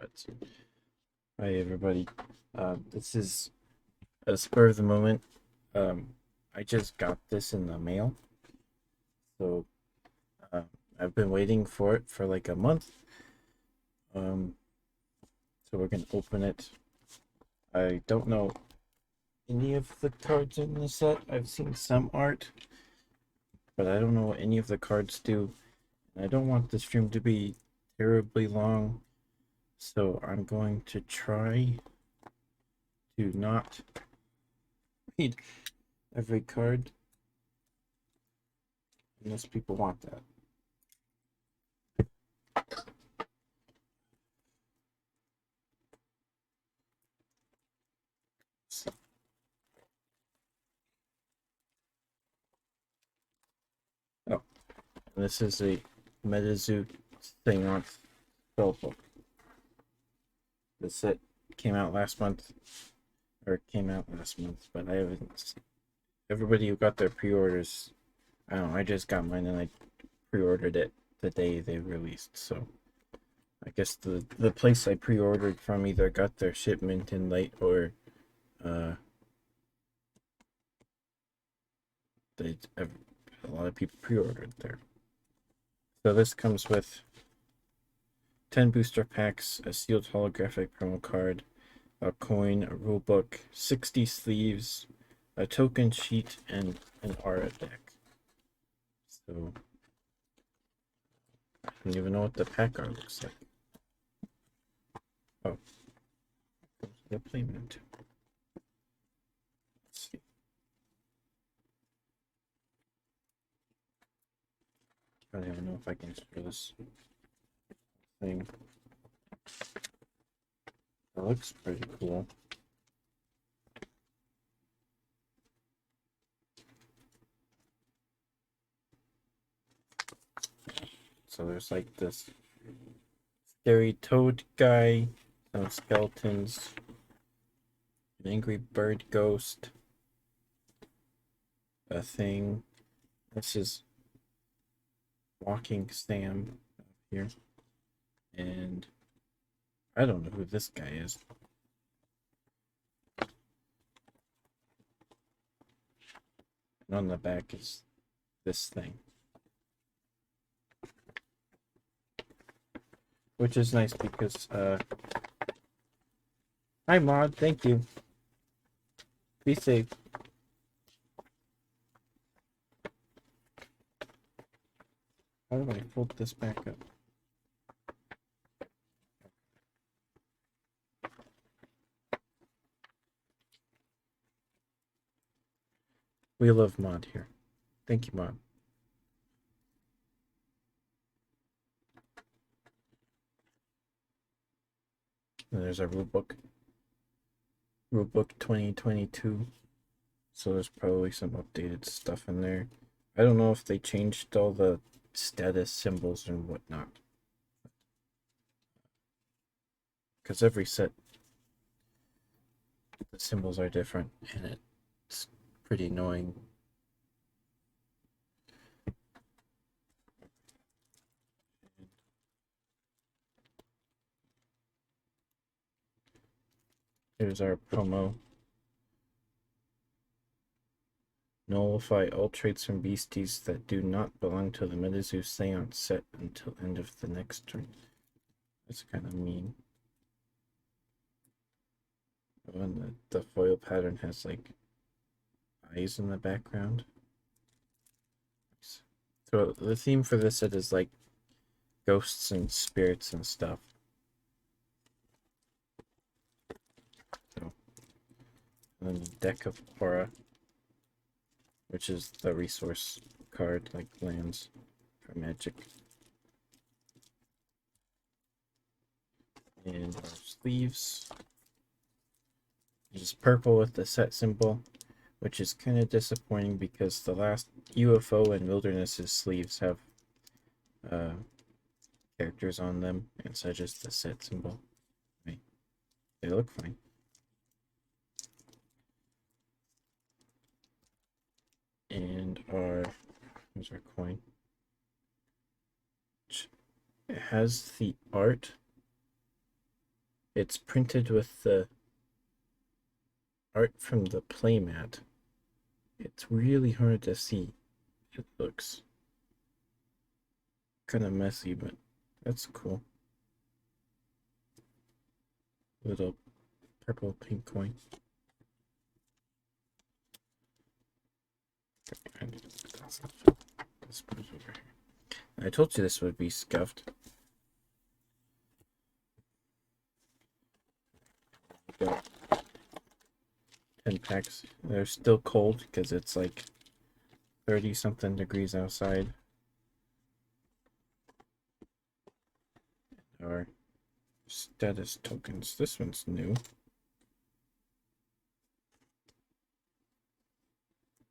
But hi everybody. This is a spur of the moment. I just got this in the mail, so uh, I've been waiting for it for like a month. Um, so we're gonna open it. I don't know any of the cards in the set. I've seen some art, but I don't know what any of the cards do. And I don't want the stream to be terribly long, so I'm going to try to not read every card unless people want that. Oh, this is a MetaZoo Seance spell book. The set came out last month, but I haven't. Everybody who got their pre-orders, I don't know. I just got mine and I pre-ordered it the day they released. So I guess the place I pre-ordered from either got their shipment in late or a lot of people pre-ordered there. So this comes with 10 booster packs, a sealed holographic promo card, a coin, a rulebook, 60 sleeves, a token sheet, and an aura deck. So I don't even know what the pack art looks like. Oh, the playmat. Let's see. I don't even know if I can show this thing. That looks pretty cool. So there's like this scary toad guy, some skeletons, an angry bird ghost, a thing. This is Walking Sam here. And I don't know who this guy is. And on the back is this thing. Which is nice because, hi Mod, thank you. Be safe. How do I fold this back up? We love Mod here. Thank you, Mod. And there's our rulebook. Rulebook 2022. So there's probably some updated stuff in there. I don't know if they changed all the status symbols and whatnot. Because every set, the symbols are different, and it's pretty annoying. Here's our promo. Nullify all traits from beasties that do not belong to the MetaZoo Seance set until end of the next turn. That's kind of mean. Oh, and the foil pattern has like eyes in the background. So the theme for this set is like ghosts and spirits and stuff. So, and then the deck of aura, which is the resource card, like lands for magic. And our sleeves. Is purple with the set symbol, which is kind of disappointing because the last UFO and Wilderness's sleeves have characters on them instead of just the set symbol. Right. They look fine. And here's our coin. It has the art It's printed with the art from the playmat. It's really hard to see. It looks kind of messy, but that's cool. Little purple pink coin. I told you this would be scuffed. 10 packs. They're still cold because it's like 30 something degrees outside. Our status tokens. This one's new.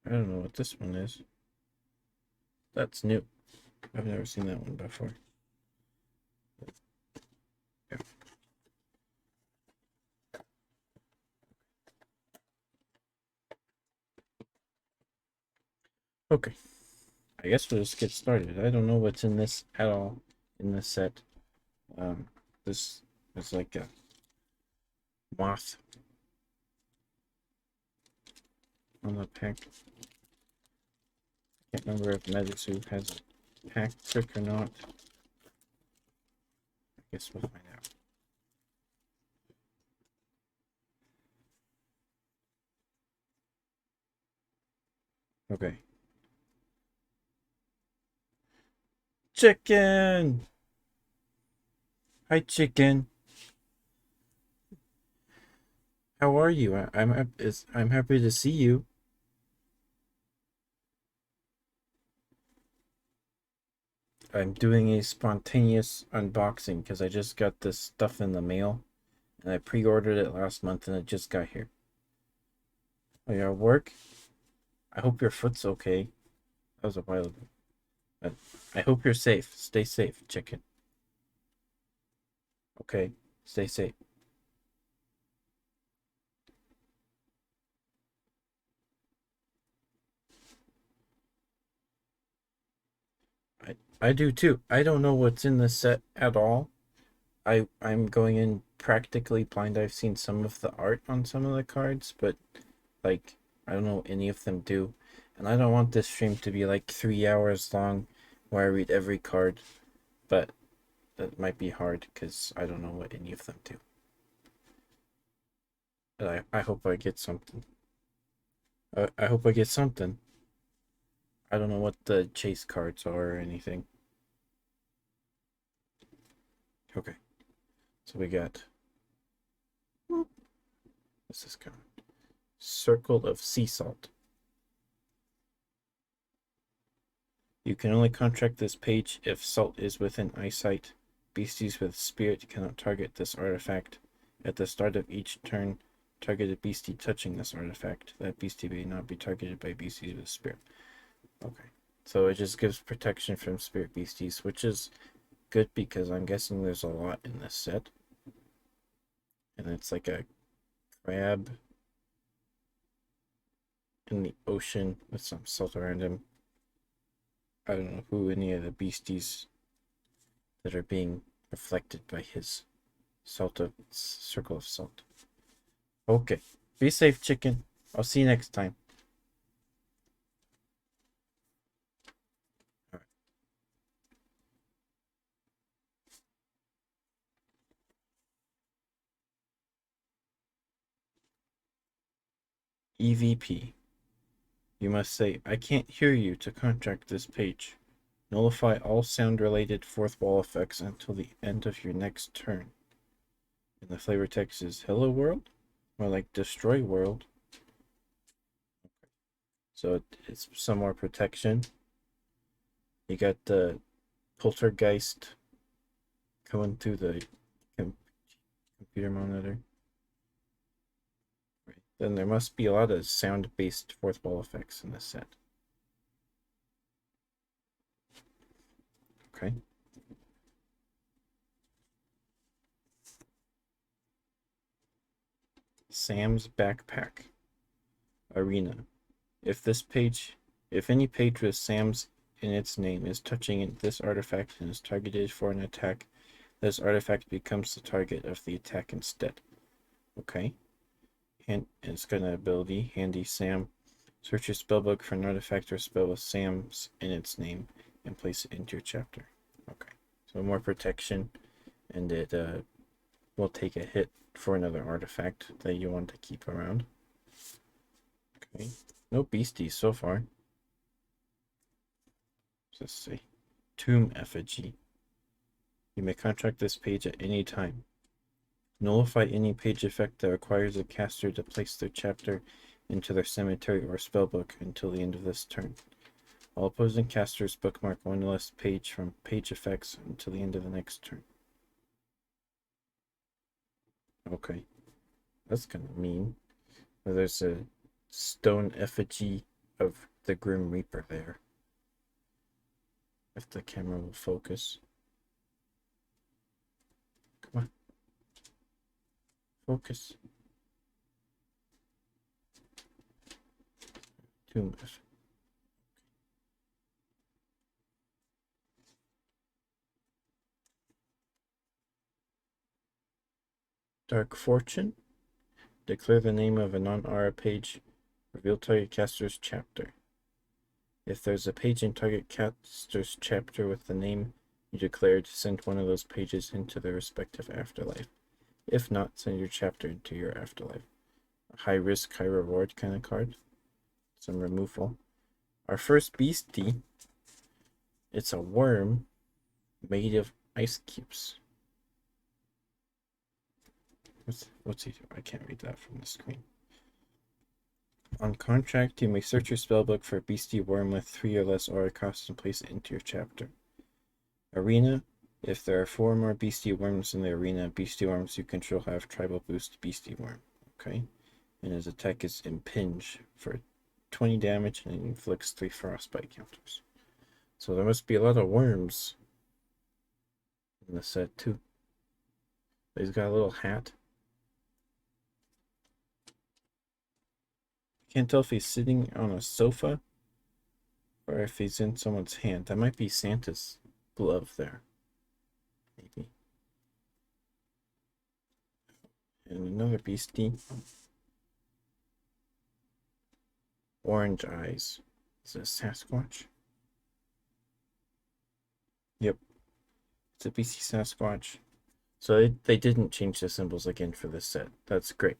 I don't know what this one is. That's new. I've never seen that one before. Yeah. Okay. I guess we'll just get started. I don't know what's in this at all in this set. This is like a moth on the pack. I can't remember if MetaZoo has a pack trick or not. I guess we'll find out. Okay. Chicken! Hi, chicken. How are you? I'm happy to see you. I'm doing a spontaneous unboxing because I just got this stuff in the mail and I pre-ordered it last month and it just got here. Oh, you're at work? I hope your foot's okay. That was a while ago. But I hope you're safe. Stay safe, chicken. Okay, stay safe. I do too. I don't know what's in this set at all. I'm going in practically blind. I've seen some of the art on some of the cards, but like I don't know any of them do. And I don't want this stream to be like 3 hours long where I read every card, but that might be hard because I don't know what any of them do. But I hope I get something. I hope I get something. I don't know what the chase cards are or anything. Okay. So we got what's this card? Circle of Sea Salt. You can only contract this page if salt is within eyesight. Beasties with spirit cannot target this artifact. At the start of each turn, target a beastie touching this artifact. That beastie may not be targeted by beasties with spirit. Okay. So it just gives protection from spirit beasties, which is good because I'm guessing there's a lot in this set. And it's like a crab in the ocean with some salt around him. I don't know who any of the beasties that are being reflected by his circle of salt. Okay. Be safe, chicken. I'll see you next time. Right. EVP. You must say, I can't hear you to contract this page. Nullify all sound-related fourth wall effects until the end of your next turn. And the flavor text is Hello World? Or like Destroy World. So it's some more protection. You got the poltergeist coming through the computer monitor. Right. Then there must be a lot of sound-based fourth wall effects in this set. Okay. Sam's Backpack Arena. If any page with Sam's in its name is touching this artifact and is targeted for an attack, this artifact becomes the target of the attack instead. Okay. And it's got an ability, Handy Sam. Search your spellbook for an artifact or spell with Sam's in its name and place it into your chapter. Okay. So more protection, and it will take a hit for another artifact that you want to keep around. Okay. No beasties so far. Let's see. Tomb Effigy. You may contract this page at any time. Nullify any page effect that requires a caster to place their chapter into their cemetery or spellbook until the end of this turn. All opposing casters bookmark one less page from page effects until the end of the next turn. Okay. That's kind of mean. There's a stone effigy of the Grim Reaper there. If the camera will focus. Come on. Focus. Tomb effigy. Dark Fortune. Declare the name of a non-aura page. Reveal target caster's chapter. If there's a page in target caster's chapter with the name you declared, send one of those pages into their respective afterlife. If not, send your chapter into your afterlife. A high risk, high reward kind of card. Some removal. Our first beastie. It's a worm made of ice cubes. What's he do? I can't read that from the screen. On contract, you may search your spellbook for a beastie worm with 3 or less aura cost and place it into your chapter. Arena. If there are 4 or more beastie worms in the arena, beastie worms you control have tribal boost beastie worm. Okay. And his attack is Impinge for 20 damage and it inflicts 3 frostbite counters. So there must be a lot of worms in the set too. He's got a little hat. Can't tell if he's sitting on a sofa or if he's in someone's hand. That might be Santa's glove there. Maybe. And another beastie. Orange eyes. Is it a Sasquatch? Yep. It's a beastie Sasquatch. So they didn't change the symbols again for this set. That's great.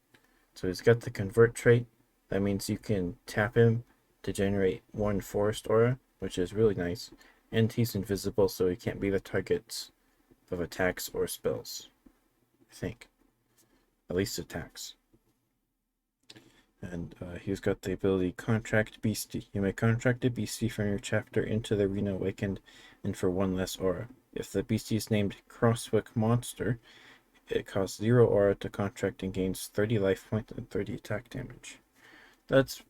So he's got the convert trait. That means you can tap him to generate 1 forest aura, which is really nice. And he's invisible, so he can't be the target of attacks or spells. I think. At least attacks. And he's got the ability Contract Beastie. You may contract a beastie from your chapter into the Arena Awakened and for 1 less aura. If the beastie is named Crosswick Monster, it costs 0 aura to contract and gains 30 life points and 30 attack damage. That's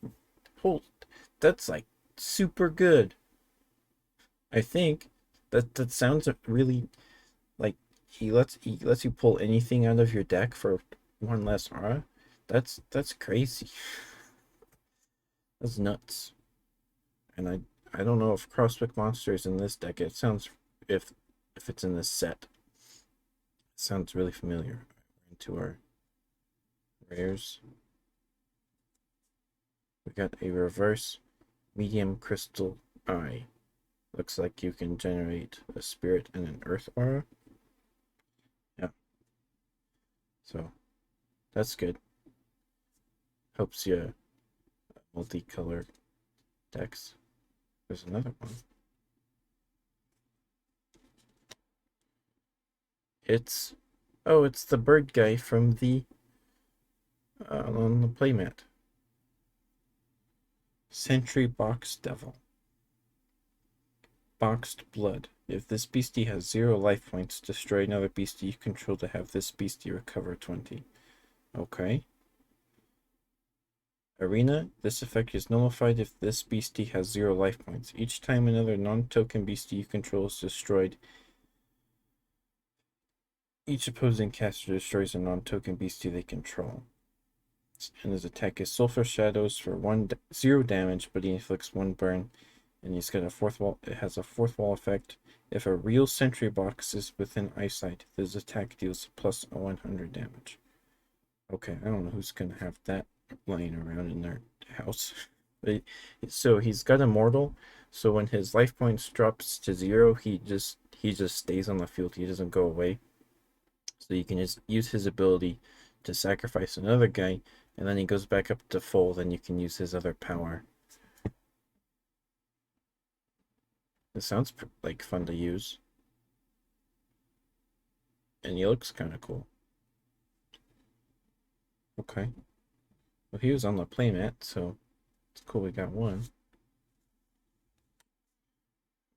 like super good. I think that sounds really like he lets you pull anything out of your deck for 1 less aura. That's crazy. That's nuts. And I don't know if Crosswick Monster is in this deck. It sounds if it's in this set. It sounds really familiar. Into our rares. We got a reverse medium crystal eye. Looks like you can generate a spirit and an earth aura. Yeah. So that's good. Helps you multicolor decks. There's another one. It's the bird guy from the on the playmat. Sentry Box Devil. Boxed Blood. If this beastie has 0 life points, destroy another beastie you control to have this beastie recover 20. Okay. Arena. This effect is nullified if this beastie has 0 life points. Each time another non-token beastie you control is destroyed, each opposing caster destroys a non-token beastie they control. And his attack is Sulfur Shadows for 0 damage, but he inflicts 1 burn and he's got a fourth wall. It has a fourth wall effect. If a real sentry box is within eyesight, this attack deals plus 100 damage. Okay, I don't know who's gonna have that laying around in their house. But, so he's got immortal. So when his life points drops to 0, he just stays on the field. He doesn't go away. So you can just use his ability to sacrifice another guy, and then he goes back up to full. Then you can use his other power. It sounds like fun to use, and he looks kind of cool. Okay, well he was on the playmat, so it's cool. We got one.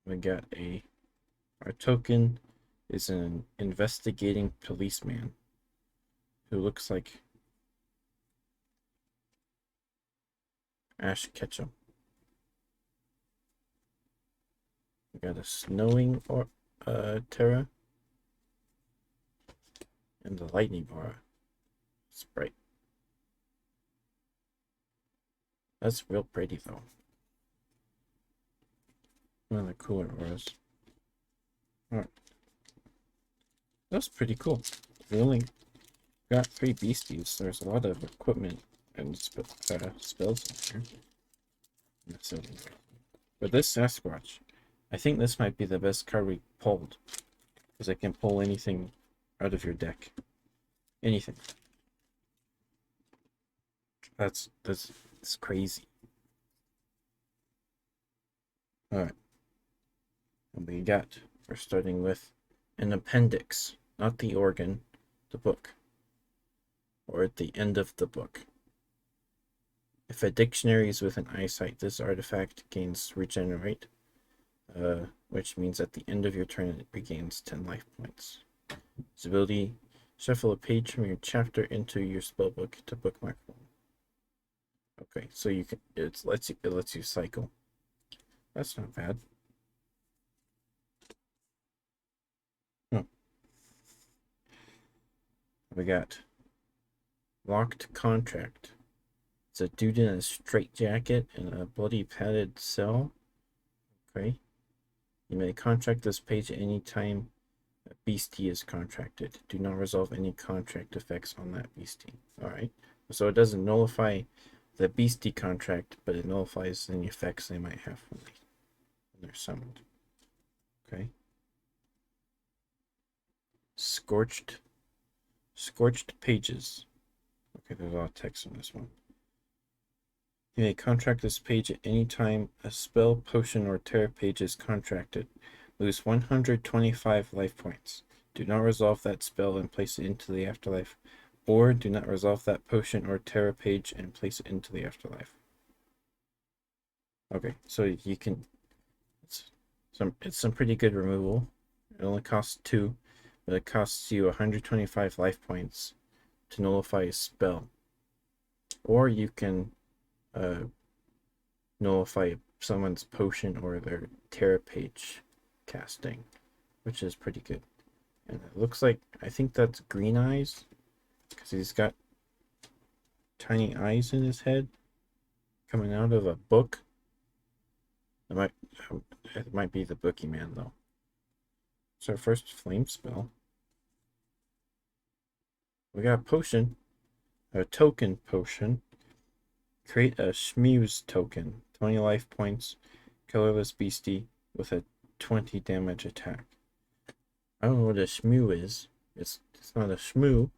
We got our token is an investigating policeman who looks like Ash Ketchum. We got a snowing or Terra and the lightning aura sprite. That's real pretty though. One of the cooler auras. Alright. That's pretty cool. We only got 3 beasties. There's a lot of equipment and spells in here. But this Sasquatch, I think this might be the best card we pulled. Because I can pull anything out of your deck. Anything. That's crazy. Alright. And we're starting with an appendix, not the organ, the book. Or at the end of the book. If a dictionary is within eyesight, this artifact gains regenerate, which means at the end of your turn it regains 10 life points. Its ability, shuffle a page from your chapter into your spellbook to bookmark one. Okay, so you can it lets you cycle. That's not bad. We got locked contract. It's a dude in a straitjacket and a bloody padded cell. Okay. You may contract this page at any time a beastie is contracted. Do not resolve any contract effects on that beastie. Alright. So it doesn't nullify the beastie contract, but it nullifies any effects they might have when they're summoned. Okay. Scorched pages. Okay, there's a lot of text on this one. You may contract this page at any time a spell, potion, or terror page is contracted. Lose 125 life points. Do not resolve that spell and place it into the afterlife, or do not resolve that potion or terror page and place it into the afterlife. Okay, so you can. It's some pretty good removal. It only costs 2, but it costs you 125 life points to nullify a spell, or you can nullify someone's potion or their terror page casting, which is pretty good. And it looks like, I think that's green eyes, because he's got tiny eyes in his head coming out of a book. It might be the Boogeyman though. So our first flame spell. We got a potion, a token potion. Create a Shmew's token, 20 life points, colorless beastie with a 20 damage attack. I don't know what a Shmew is. It's not a Shmoo,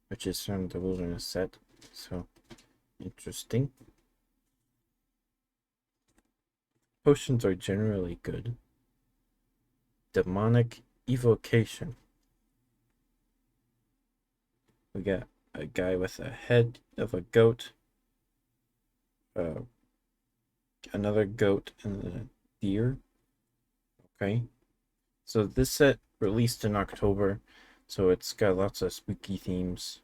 which is from the Wilderness set. So interesting. Potions are generally good. Demonic evocation. We got a guy with a head of a goat, another goat, and a deer. Okay, so this set released in October, so it's got lots of spooky themes.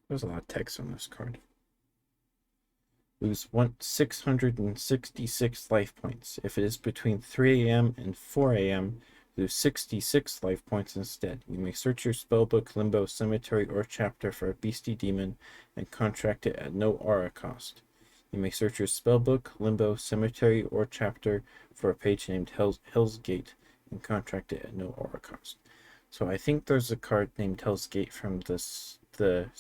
There's a lot of text on this card. Lose 666 life points. If it is between 3 a.m. and 4 a.m., lose 66 life points instead. You may search your spellbook, limbo, cemetery, or chapter for a beastie demon and contract it at no aura cost. You may search your spellbook, limbo, cemetery, or chapter for a page named Hell's Gate and contract it at no aura cost. So I think there's a card named Hell's Gate from the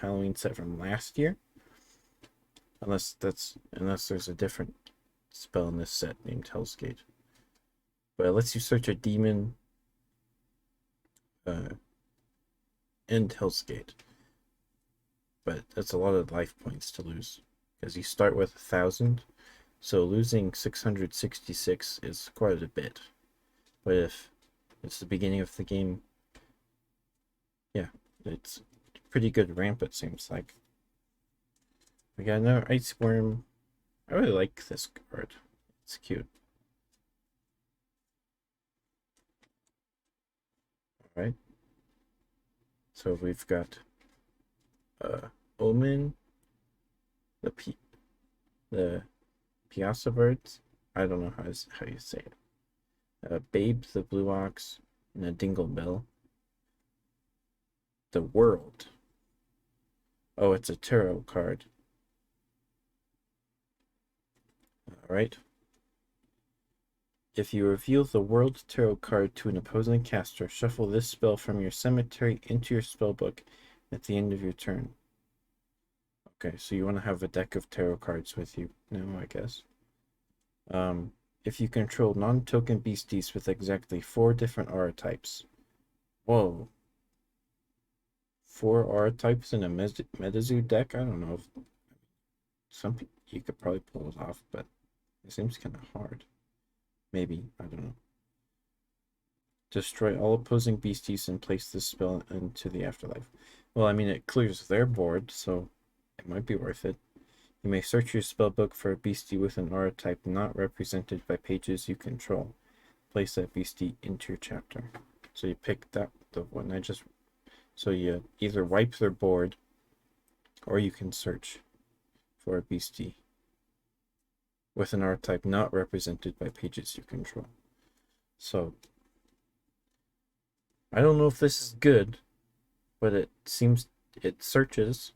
Halloween set from last year. Unless there's a different spell in this set named Hell's Gate. But it lets you search a demon and Hell's Gate. But that's a lot of life points to lose, because you start with 1,000, so losing 666 is quite a bit. But if it's the beginning of the game, yeah, it's pretty good ramp, it seems like. We got another Ice Worm. I really like this card. It's cute. Alright. So we've got Omen, the Piazza Birds. I don't know how you say it. Babe, the Blue Ox, and a Dingle Bell. The World. Oh, it's a tarot card. Alright. If you reveal the World Tarot card to an opposing caster, shuffle this spell from your cemetery into your spellbook at the end of your turn. Okay, so you want to have a deck of tarot cards with you now, I guess. If you control non-token beasties with exactly 4 different aura types. Whoa. 4 aura types in a MetaZoo deck? I don't know if some people, you could probably pull it off, but it seems kind of hard. Maybe, I don't know. Destroy all opposing beasties and place this spell into the afterlife. Well, I mean, it clears their board, so it might be worth it. You may search your spellbook for a beastie with an aura type not represented by pages you control. Place that beastie into your chapter. So you pick the one I just... So you either wipe their board, or you can search for a beastie with an aura type not represented by pages you control. So I don't know if this is good, but it seems it searches,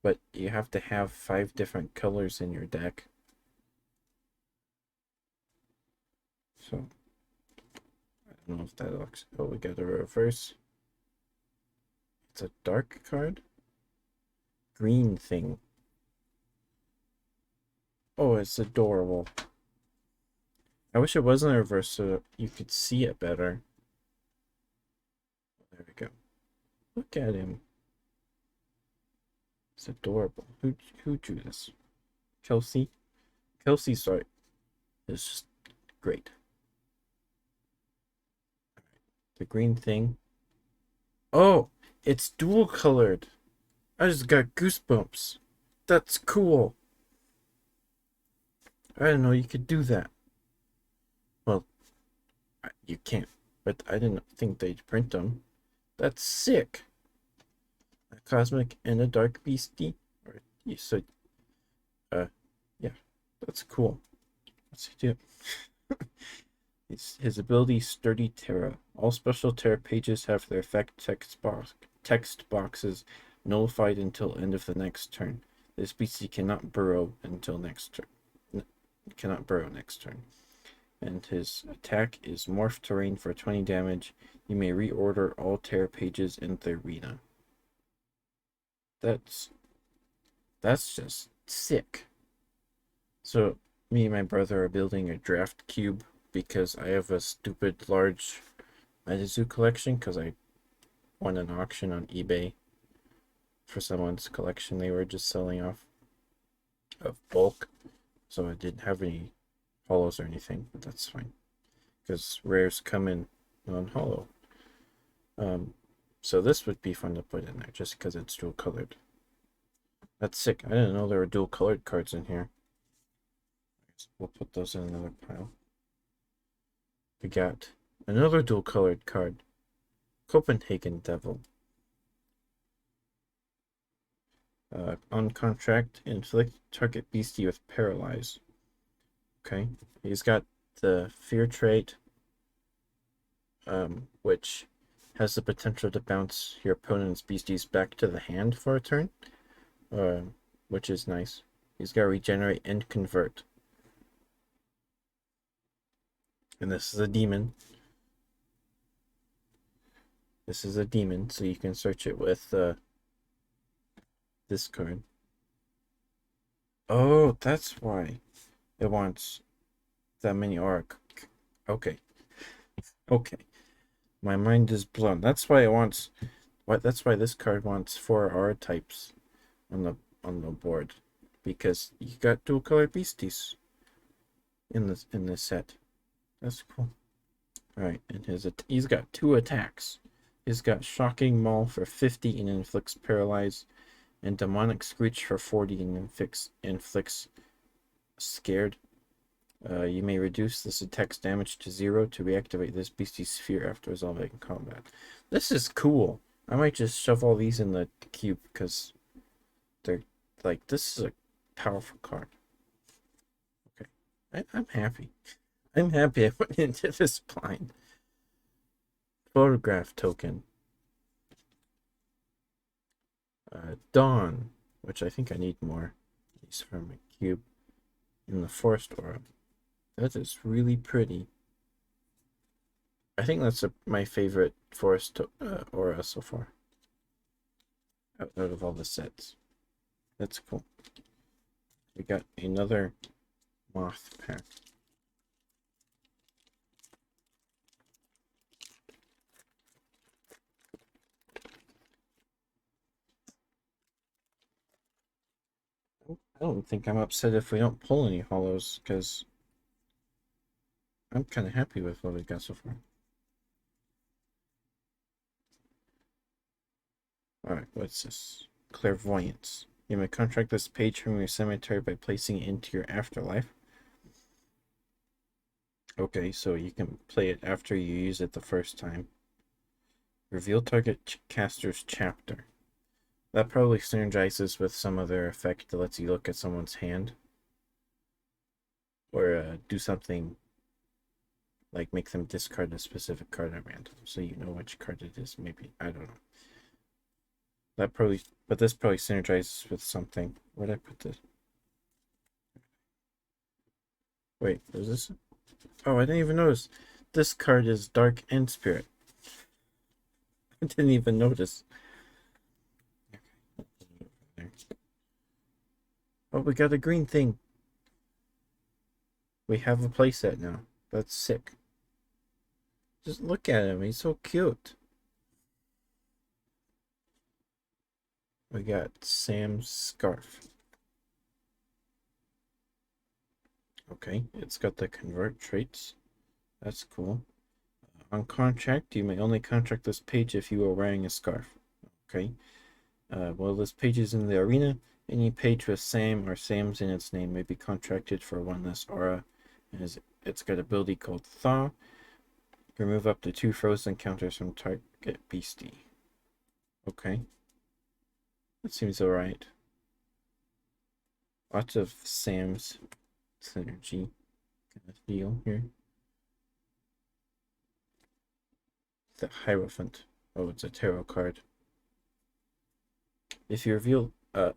but you have to have 5 different colors in your deck. So I don't know if that looks... Oh, we got a reverse. It's a dark card. Green thing. Oh, it's adorable. I wish it wasn't a reverse so you could see it better. There we go. Look at him. It's adorable. Who drew this? Kelsey? Kelsey's art is just great. The green thing. Oh, it's dual colored. I just got goosebumps. That's cool. I didn't know you could do that. Well, you can't, but I didn't think they'd print them. That's sick. A cosmic and a dark beastie. Or you said, yeah, that's cool. What's he do? His ability, Sturdy Terra. All special Terra pages have their effect text boxes nullified until end of the next turn. This beastie cannot burrow until next turn. Cannot burrow next turn. And his attack is Morph Terrain for 20 damage. You may reorder all Terra pages in the arena. That's just sick. So me and my brother are building a draft cube because I have a stupid large MetaZoo collection because I won an auction on eBay for someone's collection they were just selling off of bulk. So I didn't have any hollows or anything, but that's fine because rares come in non-hollow. So this would be fun to put in there just because it's dual colored. That's sick. I didn't know there were dual colored cards in here. We'll put those in another pile. We got another dual colored card, Copenhagen Devil. On contract, inflict target beastie with paralyze. Okay, he's got the fear trait, which has the potential to bounce your opponent's beasties back to the hand for a turn. which is nice. He's got regenerate and convert. And this is a demon. This is a demon, so you can search it with this card. Oh, that's why it wants that many aura. Okay. Okay. My mind is blown. That's why it wants that's why this card wants 4 aura types on the board. Because you got dual color beasties in this set. That's cool. Alright, and he's got 2 attacks. He's got Shocking Maul for 50 and inflicts paralyze, and Demonic Screech for 40 and inflicts scared. You may reduce this attack's damage to 0 to reactivate this beastie's sphere after resolving combat. This is cool. I might just shove all these in the cube because they're like, this is a powerful card. Okay, I'm happy. I'm happy I went into this blind. Photograph token. Dawn, which I think I need more. These from a cube. In the Forest Aura. That is really pretty. I think that's my favorite Forest Aura so far. Out of all the sets. That's cool. We got another Moth pack. I don't think I'm upset if we don't pull any hollows, because I'm kind of happy with what we've got so far. Alright, what's this? Clairvoyance. You may contract this page from your cemetery by placing it into your afterlife. Okay, so you can play it after you use it the first time. Reveal target caster's chapter. That probably synergizes with some other effect that lets you look at someone's hand. Or do something like make them discard a specific card at random, so you know which card it is. Maybe, I don't know. That probably, but this probably synergizes with something. Where'd I put this? Wait, is this? Oh, I didn't even notice. This card is Dark End Spirit. I didn't even notice. Oh, we got a green thing. We have a playset now. That's sick. Just look at him. He's so cute. We got Sam's scarf. Okay, it's got the convert traits. That's cool. On contract, you may only contract this page if you are wearing a scarf. Okay. While this page is in the arena, any page with Sam or Sam's in its name may be contracted for 1 less aura. And it's got an ability called Thaw. Remove up to 2 frozen counters from target beastie. Okay. That seems alright. Lots of Sam's synergy kind of deal here. The Hierophant. Oh, it's a tarot card. If you reveal a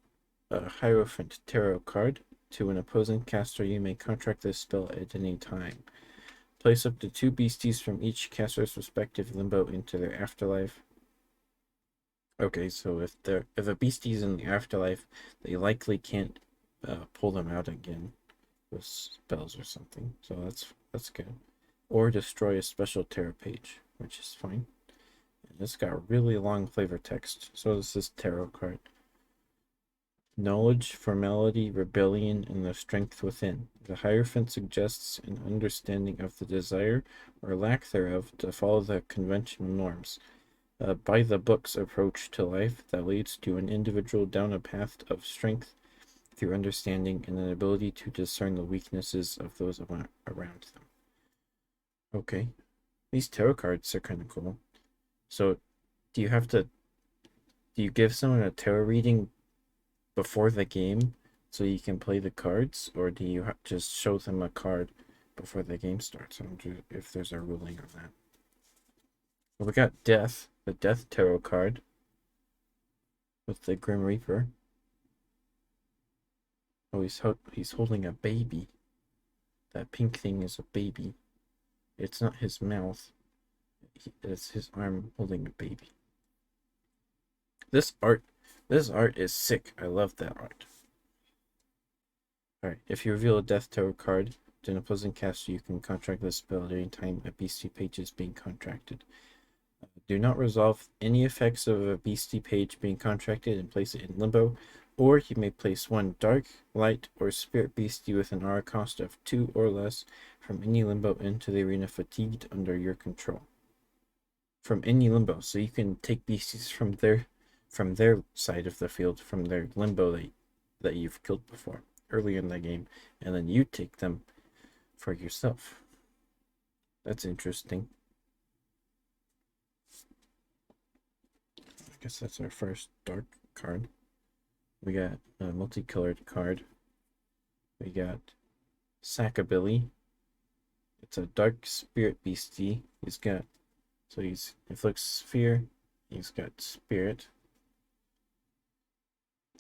Hierophant tarot card to an opposing caster, you may contract this spell at any time. Place up to 2 beasties from each caster's respective limbo into their afterlife. Okay, so if a beastie's in the afterlife, they likely can't pull them out again with spells or something. So that's good. Or destroy a special tarot page, which is fine. And it's got really long flavor text. So this is tarot card. Knowledge, formality, rebellion, and the strength within. The Hierophant suggests an understanding of the desire or lack thereof to follow the conventional norms. By the book's approach to life that leads to an individual down a path of strength through understanding and an ability to discern the weaknesses of those around them. Okay. These tarot cards are kind of cool. So, do you give someone a tarot reading before the game so you can play the cards, or do you just show them a card before the game starts? I wonder if there's a ruling on that. Well, we got Death, the Death Tarot card with the Grim Reaper. Oh, he's holding a baby. That pink thing is a baby. It's not his mouth. It's his arm holding a baby. This art is sick. I love that art. Alright, if you reveal a Death Tower card to an opposing caster, you can contract this spell at any time a beastie page is being contracted. Do not resolve any effects of a beastie page being contracted and place it in limbo, or you may place one dark, light, or spirit beastie with an aura cost of 2 or less from any limbo into the arena fatigued under your control. From any limbo, so you can take beasties from their side of the field, from their limbo that you've killed before early in the game, and then you take them for yourself. That's interesting. I guess that's our first dark card. We got a multicolored card. We got Sackabilly. It's a dark spirit beastie. He's inflicts sphere. He's got spirit.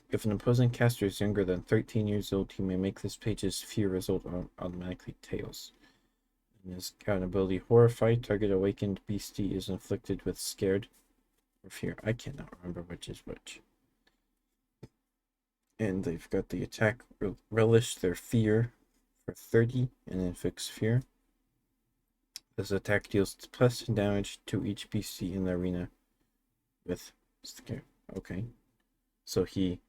If an opposing caster is younger than 13 years old, you may make this page's fear result automatically tails. And his got an ability Horrify. Target awakened beastie is inflicted with scared or fear. I cannot remember which is which. And they've got the attack Relish their fear for 30 and inflicts fear. This attack deals +10 damage to each beastie in the arena with scare. Okay. So he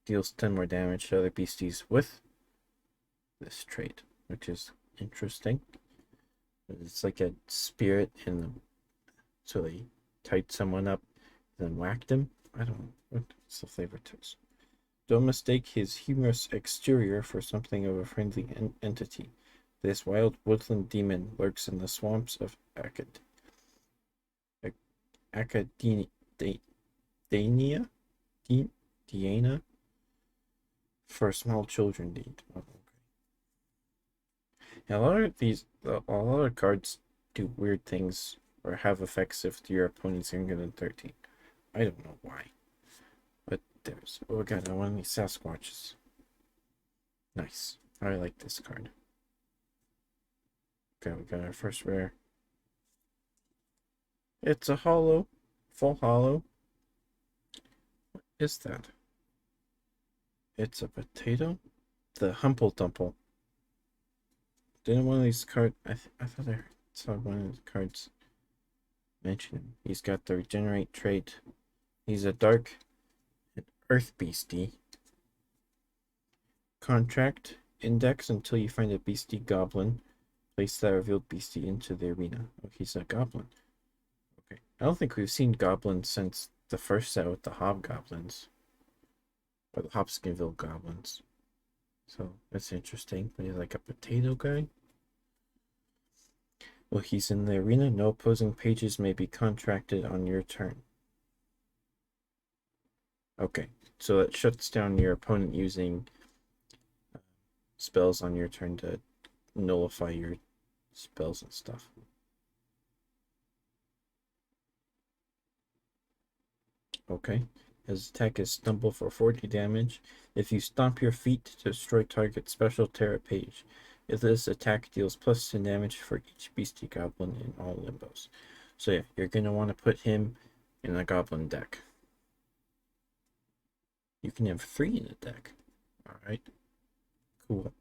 deals 10 more damage to other beasties with this trait, which is interesting. It's like a spirit in them. So they tied someone up, then whacked him. I don't know. What's the flavor text? Don't mistake his humorous exterior for something of a friendly entity. This wild woodland demon lurks in the swamps of Diana for small children need. Oh, okay. Now, a lot of cards do weird things or have effects if your opponent's younger than 13. I don't know why. But there's, oh god, one of these Sasquatches. Nice. I like this card. Okay, we got our first rare. It's a hollow. Full hollow. What is that? It's a potato? The Humple Dumple. Didn't one of these cards... I thought I saw one of the cards mention him. He's got the Regenerate trait. He's a dark earth beastie. Contract index until you find a beastie goblin. Place that revealed beastie into the arena. Oh, he's a goblin. Okay. I don't think we've seen goblins since the first set with the hobgoblins. Or the Hopkinsville goblins. So that's interesting. But he's like a potato guy. Well, he's in the arena. No opposing pages may be contracted on your turn. Okay, so that shuts down your opponent using spells on your turn to nullify your spells and stuff. Okay, his attack is Stumble for 40 damage. If you stomp your feet to destroy target special terror page, if this attack deals +10 damage for each beastie goblin in all limbos. So yeah, you're going to want to put him in a goblin deck. You can have 3 in a deck. Alright. Cool.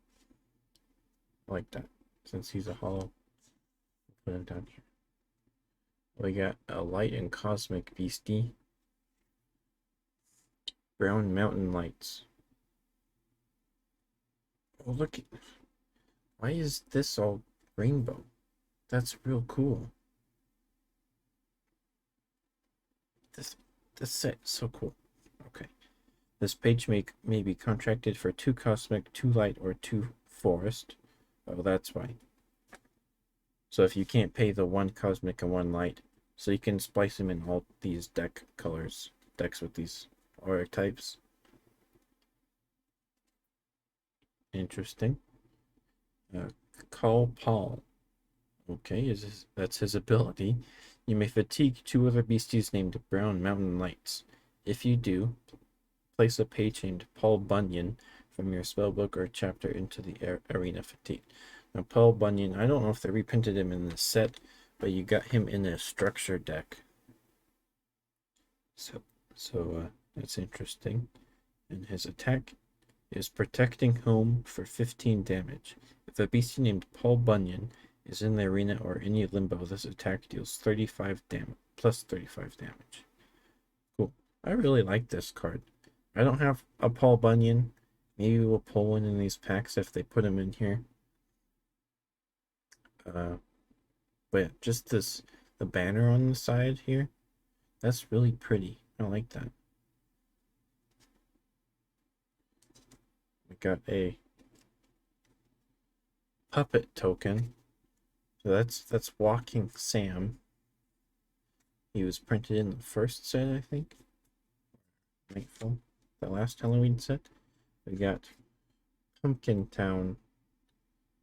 I like that. Since he's a hollow, put him down here. We got a light and cosmic beastie. Brown Mountain Lights. Oh, look. Why is this all rainbow? That's real cool. This set's so cool. Okay. This page may be contracted for 2 cosmic, 2 light, or 2 forest. Oh, that's why. So if you can't pay the 1 cosmic and 1 light, so you can splice them in all these deck colors, decks with these aura types. Interesting. Call Paul. Okay, that's his ability. You may fatigue 2 other beasties named Brown Mountain Lights. If you do, place a page named Paul Bunyan from your spellbook or chapter into the arena fatigue. Now, Paul Bunyan, I don't know if they reprinted him in the set, but you got him in a structure deck. So that's interesting. And his attack is protecting home for 15 damage. If a beastie named Paul Bunyan is in the arena or any limbo, this attack deals 35 damage, plus 35 damage. Cool. I really like this card. I don't have a Paul Bunyan. Maybe we'll pull one in these packs if they put him in here. But just the banner on the side here, that's really pretty. I like that. We got a puppet token. So that's Walking Sam. He was printed in the first set, I think. Nightfall, the last Halloween set. We got Pumpkin Town.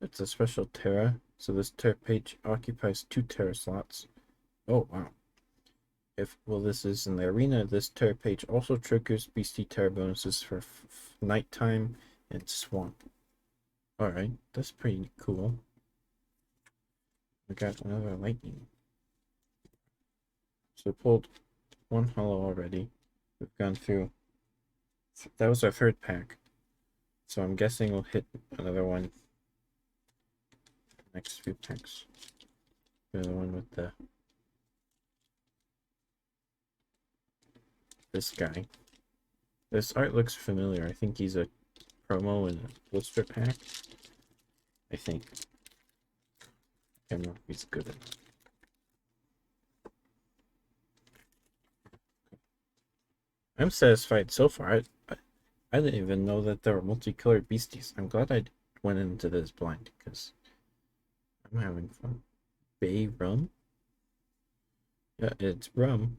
It's a special Terra. So this Terra page occupies 2 Terra slots. Oh wow. Well, this is in the arena. This Terra page also triggers Beastie Terra bonuses for nighttime and swamp. Alright, that's pretty cool. We got another lightning. So we pulled one holo already. We've gone through. That was our 3rd pack. So I'm guessing we'll hit another one next few packs. The one with this guy. This art looks familiar. I think he's a promo in a blister pack. I think. I don't know if he's good enough. I'm satisfied so far. I didn't even know that there were multicolored beasties. I'm glad I went into this blind because I'm having fun. Bay Rum? Yeah, it's rum.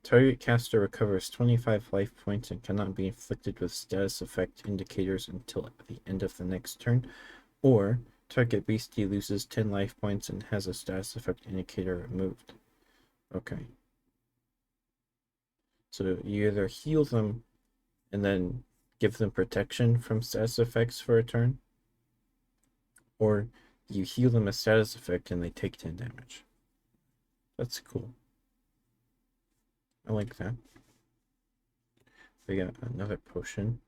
Target caster recovers 25 life points and cannot be inflicted with status effect indicators until the end of the next turn. Or target beastie loses 10 life points and has a status effect indicator removed. Okay. So you either heal them and then give them protection from status effects for a turn, or you heal them a status effect and they take 10 damage. That's cool. I like that. We got another potion.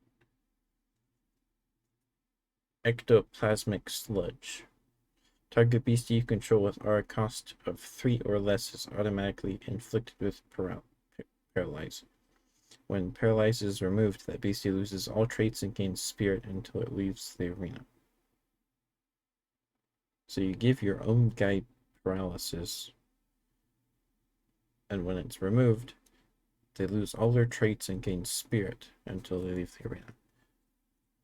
Ectoplasmic Sludge. Target beastie you control with aura cost of 3 or less is automatically inflicted with paralyze. When paralyze is removed, that beastie loses all traits and gains spirit until it leaves the arena. So you give your own guy paralysis, and when it's removed, they lose all their traits and gain spirit until they leave the arena.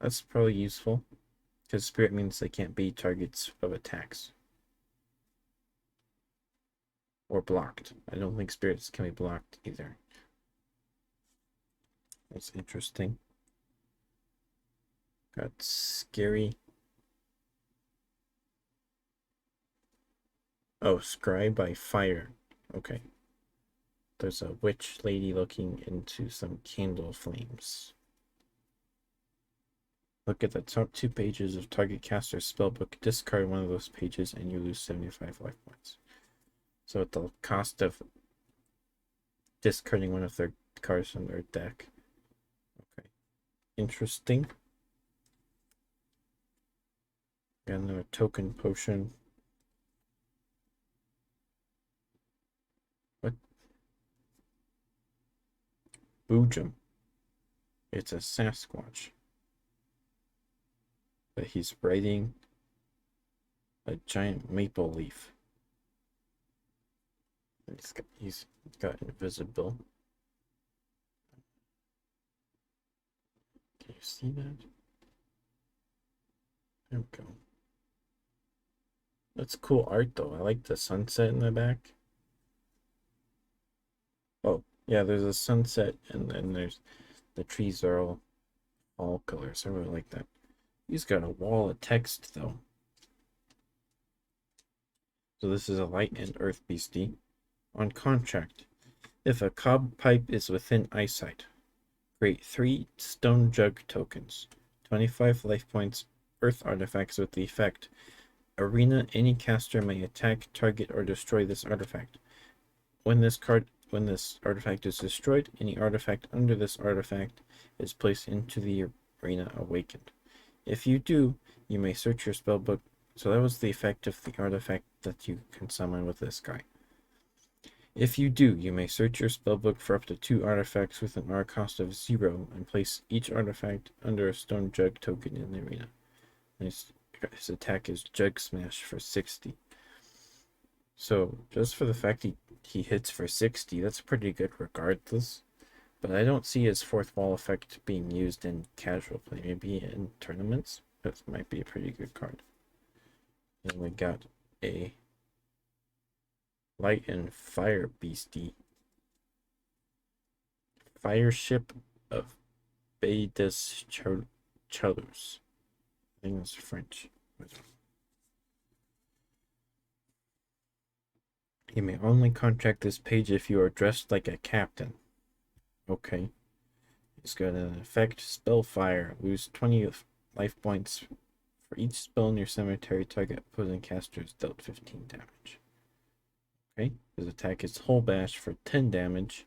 That's probably useful, because spirit means they can't be targets of attacks. Or blocked. I don't think spirits can be blocked either. That's interesting. Got scary. Oh, Scry by Fire. Okay. There's a witch lady looking into some candle flames. Look at the top 2 pages of Target Caster's spellbook. Discard one of those pages and you lose 75 life points. So at the cost of discarding one of their cards from their deck. Okay. Interesting. Got another token potion. What? Boojum. It's a Sasquatch. But he's riding a giant maple leaf. He's got invisible. Can you see that? There we go. That's cool art though. I like the sunset in the back. Oh, yeah, there's a sunset and then there's the trees are all colors. I really like that. He's got a wall of text though. So this is a light and earth beastie. On contract, if a cob pipe is within eyesight, Create 3 Stone Jug tokens. 25 life points, Earth artifacts with the effect. Arena, any caster may attack, target, or destroy this artifact. When this artifact is destroyed, any artifact under this artifact is placed into the arena awakened. If you do, you may search your spellbook. So that was the effect of the artifact that you can summon with this guy. If you do, you may search your spellbook for up to 2 artifacts with an R cost of 0 and place each artifact under a Stone Jug token in the arena. His attack is Jug Smash for 60. So just for the fact he hits for 60, that's pretty good regardless. But I don't see his fourth wall effect being used in casual play. Maybe in tournaments. That might be a pretty good card. Then we got a Light and Fire Beastie. Fire Ship of Baie des Chaleurs. I think that's French. You may only contract this page if you are dressed like a captain. Okay. It's got an effect, Spellfire. Lose 20 life points for each spell in your cemetery. Target opposing caster is dealt 15 damage. Okay. His attack is Hull Bash for 10 damage.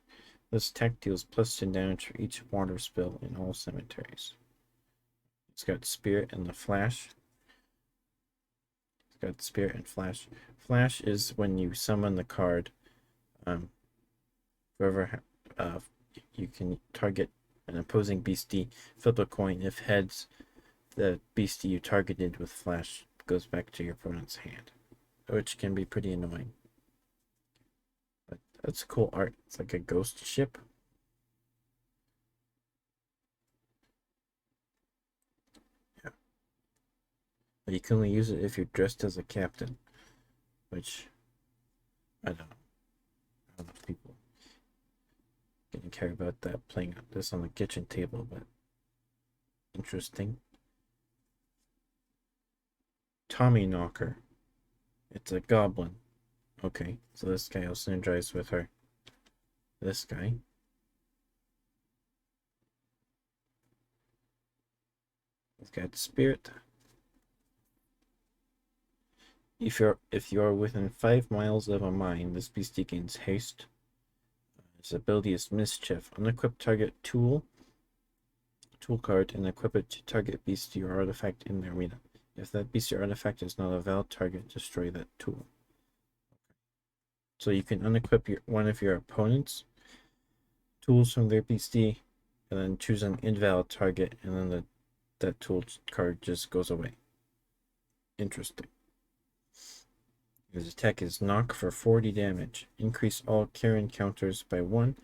This attack deals plus 10 damage for each water spell in all cemeteries. It's got Spirit and the Flash. It's got Spirit and Flash. Flash is when you summon the card. Whoever you can target an opposing beastie, flip a coin. If heads, the beastie you targeted with Flash goes back to your opponent's hand, which can be pretty annoying. But that's cool art. It's like a ghost ship. Yeah. But you can only use it if you're dressed as a captain, which I don't know. I don't know if people didn't care about that playing this on the kitchen table, but interesting. Tommy Knocker. It's a goblin. Okay, so this guy will synergize with her. This guy. He's got Spirit. If you are within 5 miles of a mine, this beastie gains haste. His ability is Mischief. Unequip target tool card and equip it to target beastie or artifact in the arena. If that beastie or artifact is not a valid target, destroy that tool. So you can unequip one of your opponent's tools from their beastie, and then choose an invalid target, and then that tool card just goes away. Interesting. His attack is Knock for 40 damage. Increase all Karen counters by 1.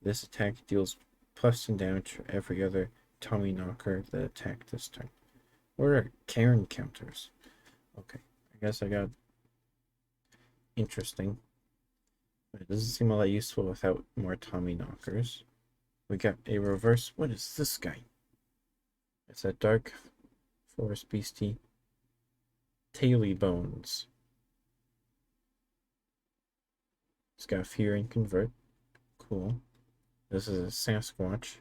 This attack deals plus 10 damage for every other Tommy Knocker that attacked this turn. What are Karen counters? Okay, I guess I got interesting. But it doesn't seem all that useful without more Tommy Knockers. We got a reverse. What is this guy? It's a Dark Forest Beastie. Taily Bones. It's got Fear and Convert. Cool. This is a Sasquatch.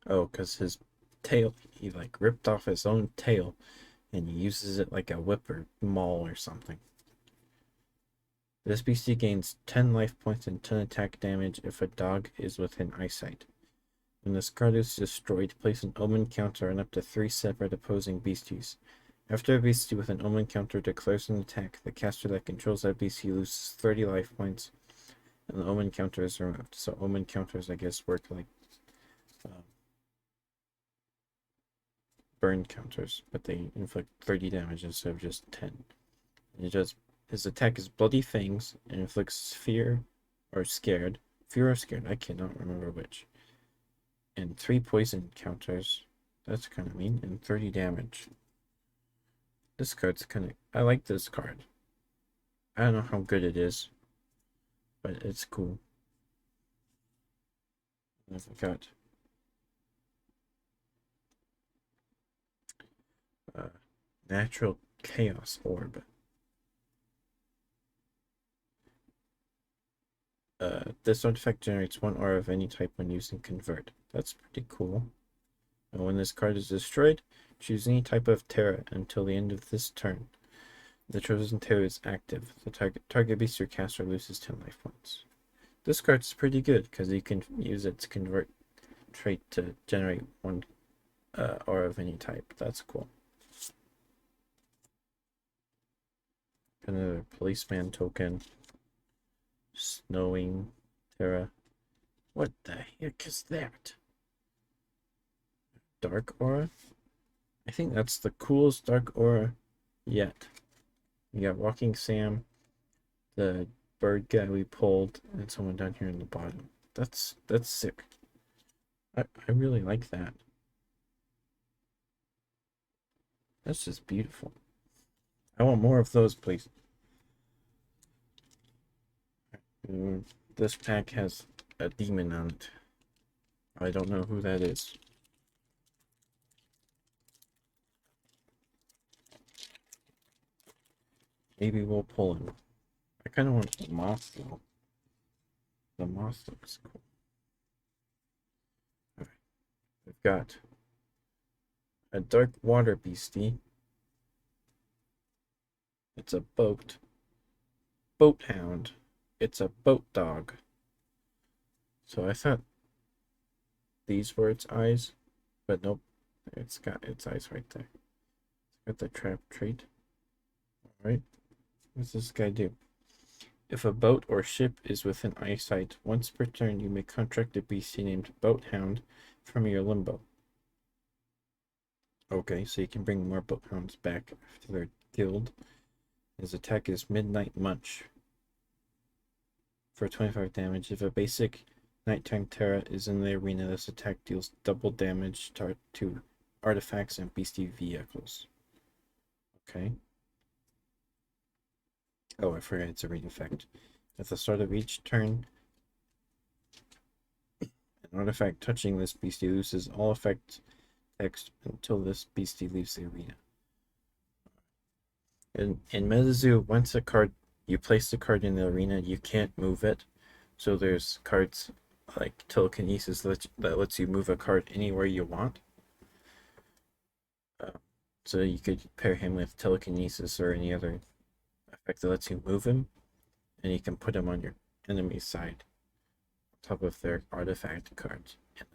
Oh, because his tail, he like ripped off his own tail and he uses it like a whip or maul or something. This beastie gains 10 life points and 10 attack damage if a dog is within eyesight. When this card is destroyed, place an omen counter on up to 3 separate opposing beasties. After a beastie with an omen counter declares an attack, the caster that controls that beastie loses 30 life points, and the omen counter is removed. So omen counters, I guess, work like burn counters, but they inflict 30 damage instead of just 10. And his attack is Bloody Fangs and inflicts fear or scared. Fear or scared, I cannot remember which. And 3 poison counters. That's kind of mean. And 30 damage. This card's kind of... I like this card. I don't know how good it is, but it's cool. I got... Natural Chaos Orb. This artifact generates 1 aura of any type when using Convert. That's pretty cool. And when this card is destroyed, choose any type of Terra until the end of this turn. The chosen Terra is active. The target beast or caster loses 10 life points. This card's pretty good because you can use its Convert trait to generate 1 aura of any type. That's cool. Another policeman token. Snowing Terra. What the heck is that? Dark aura? I think that's the coolest dark aura yet. You got Walking Sam, the bird guy we pulled, and someone down here in the bottom. That's sick. I really like that. That's just beautiful. I want more of those, please. This pack has a demon on it. I don't know who that is. Maybe we'll pull him. I kind of want the moth though. The moth looks cool. Alright. We've got a dark water beastie. It's a boat hound. It's a boat dog. So I thought these were its eyes, but nope. It's got its eyes right there. It's got the trap trait. Alright. What's this guy do? If a boat or ship is within eyesight, once per turn you may contract a beastie named Boat Hound from your limbo. Okay, so you can bring more boat hounds back after they're killed. His attack is Midnight Munch for 25 damage. If a basic nighttime Terra is in the arena, this attack deals double damage to artifacts and beastie vehicles. Okay. Oh, I forgot it's a read effect. At the start of each turn, an artifact touching this beastie loses all effect text until this beastie leaves the arena. In MetaZoo, once you place the card in the arena, you can't move it. So there's cards like Telekinesis that lets you move a card anywhere you want. So you could pair him with Telekinesis or any other effect that lets you move him, and you can put him on your enemy's side on top of their artifact cards. And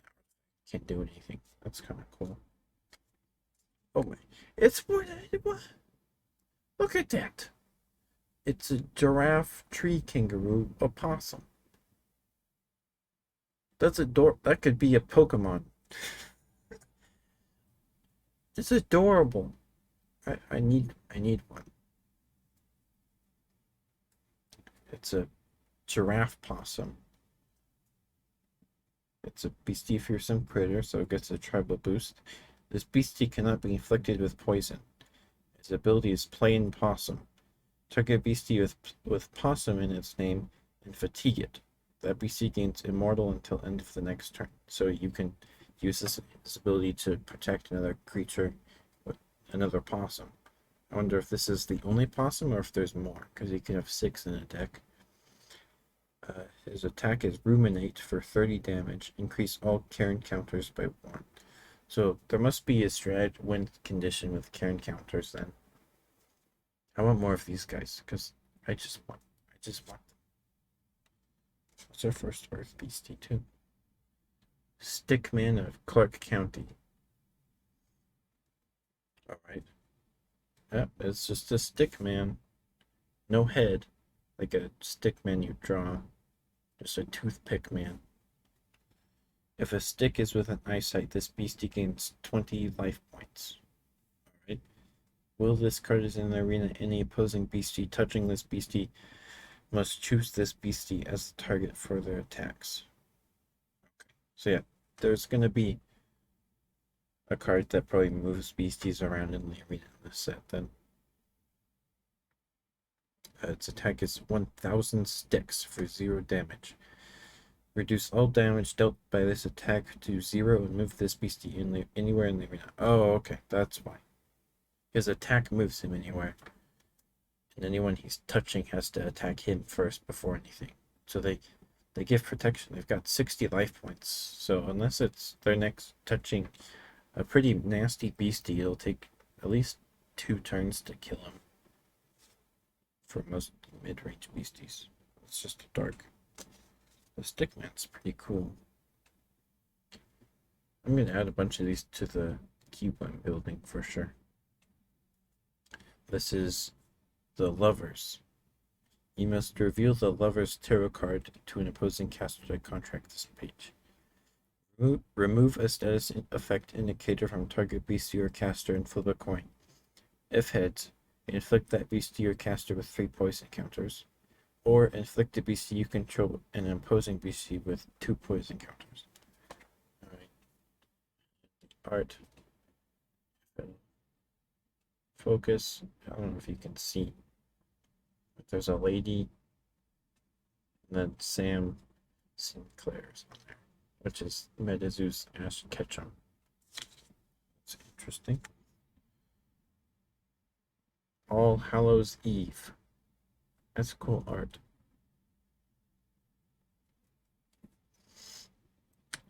can't do anything. That's kind of cool. Oh my! It's what? Look at that! It's a giraffe, tree kangaroo, opossum. That's that could be a Pokemon. It's adorable. I need one. It's a giraffe possum. It's a beastie fearsome critter, so it gets a tribal boost. This beastie cannot be inflicted with poison. Its ability is Plain Possum. Target beastie with possum in its name and fatigue it. That beastie gains immortal until end of the next turn. So you can use this ability to protect another creature with another possum. I wonder if this is the only possum or if there's more, because you can have 6 in a deck. His attack is Ruminate for 30 damage. Increase all Karen counters by 1. So there must be a strat win condition with Karen counters then. I want more of these guys, because I just want them. What's our first Earth Beastie too? Stickman of Clark County. Alright. Yep, it's just a stickman. No head. Like a stickman you draw. Just a toothpick man. If a stick is within eyesight, this beastie gains 20 life points. Alright. While this card is in the arena, any opposing beastie touching this beastie must choose this beastie as the target for their attacks. Okay. So yeah, there's gonna be a card that probably moves beasties around in the arena in this set then. Its attack is 1000 sticks for 0 damage. Reduce all damage dealt by this attack to 0 and move this beastie anywhere in the arena. Oh, okay, that's why. His attack moves him anywhere. And anyone he's touching has to attack him first before anything. So they they give protection. They've got 60 life points. So unless it's their next touching a pretty nasty beastie, it'll take at least 2 turns to kill him. For most mid-range beasties. It's just a dark. The Stickman's pretty cool. I'm gonna add a bunch of these to the cube I'm building for sure. This is the Lovers. You must reveal the Lover's tarot card to an opposing caster to contract this page. Remove a status effect indicator from target beastie or caster and flip a coin. If heads, inflict that beastie or caster with 3 poison counters, or inflict a beastie you control an opposing beastie with 2 poison counters. Alright. Art. Focus. I don't know if you can see. But there's a lady. And then Sam Sinclair's on there, which is MetaZoo's Ash Ketchum. It's interesting. All Hallows Eve. That's cool art.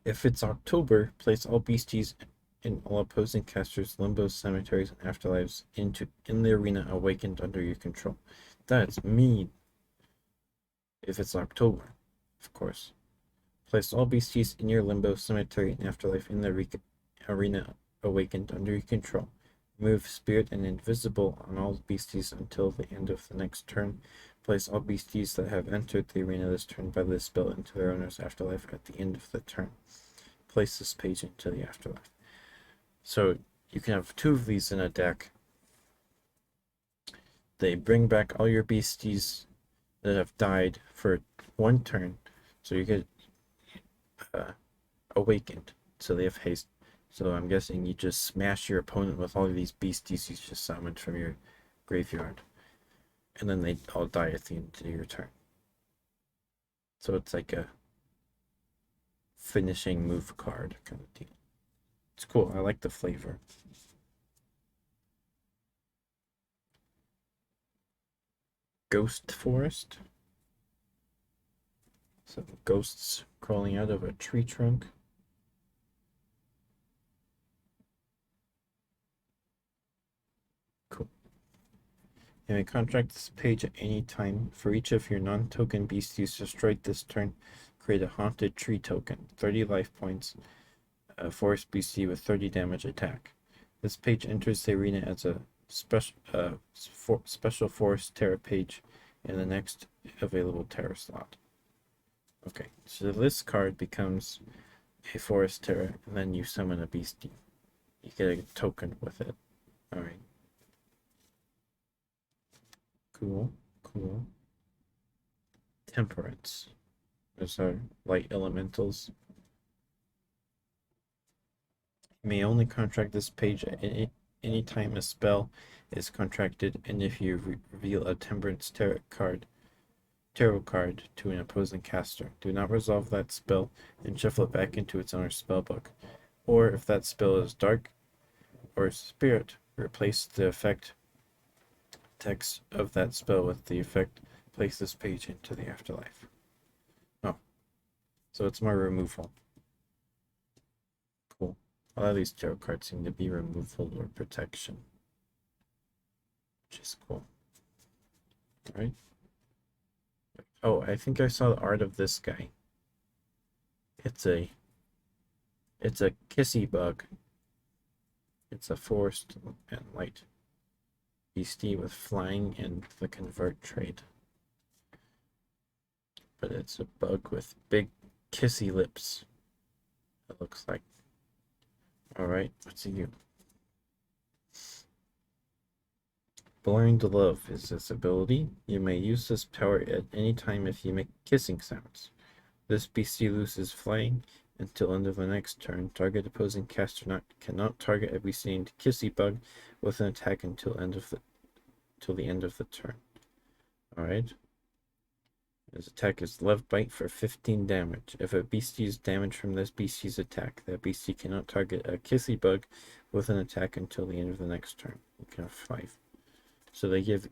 If it's October, place all beasties in all opposing casters, limbos, cemeteries, and afterlives in the arena awakened under your control. That's mean. If it's October, of course. Place all beasties in your limbo, cemetery, and afterlife in the arena awakened under your control. Remove spirit and invisible on all beasties until the end of the next turn. Place all beasties that have entered the arena this turn by this spell into their owner's afterlife at the end of the turn. Place this page into the afterlife. So you can have 2 of these in a deck. They bring back all your beasties that have died for 1 turn. So you get awakened. So they have haste. So I'm guessing you just smash your opponent with all of these beasties you just summoned from your graveyard. And then they all die at the end of your turn. So it's like a finishing move card kind of deal. It's cool. I like the flavor. Ghost Forest. Some ghosts crawling out of a tree trunk. Cool. You may contract this page at any time. For each of your non-token beasties destroyed this turn, create a haunted tree token, 30 life points, a forest beastie with 30 damage attack. This page enters the arena as a special forest terra page in the next available terra slot. Okay, so this card becomes a forest terra, and then you summon a beastie. You get a token with it. Alright. Cool, cool. Temperance. Those are light elementals. You may only contract this page at any time a spell is contracted, and if you reveal a Temperance tarot card to an opposing caster, do not resolve that spell and shuffle it back into its owner's spellbook. Or if that spell is dark or spirit, replace the effect text of that spell with the effect, place this page into the afterlife. Oh, so it's more removal. Cool. A lot of these tarot cards seem to be removal or protection, which is cool. Alright. Oh, I think I saw the art of this guy. It's a kissy bug. It's a forest and light beastie with flying and the convert trait. But it's a bug with big kissy lips. It looks like. Alright, what's you? Blind Love is this ability. You may use this power at any time if you make kissing sounds. This beastie loses flying until end of the next turn. Target opposing caster cannot target a beastie named Kissy Bug with an attack until the end of the turn. Alright. His attack is Love Bite for 15 damage. If a beastie is damaged from this beastie's attack, that beastie cannot target a Kissy Bug with an attack until the end of the next turn. You can have 5. So they give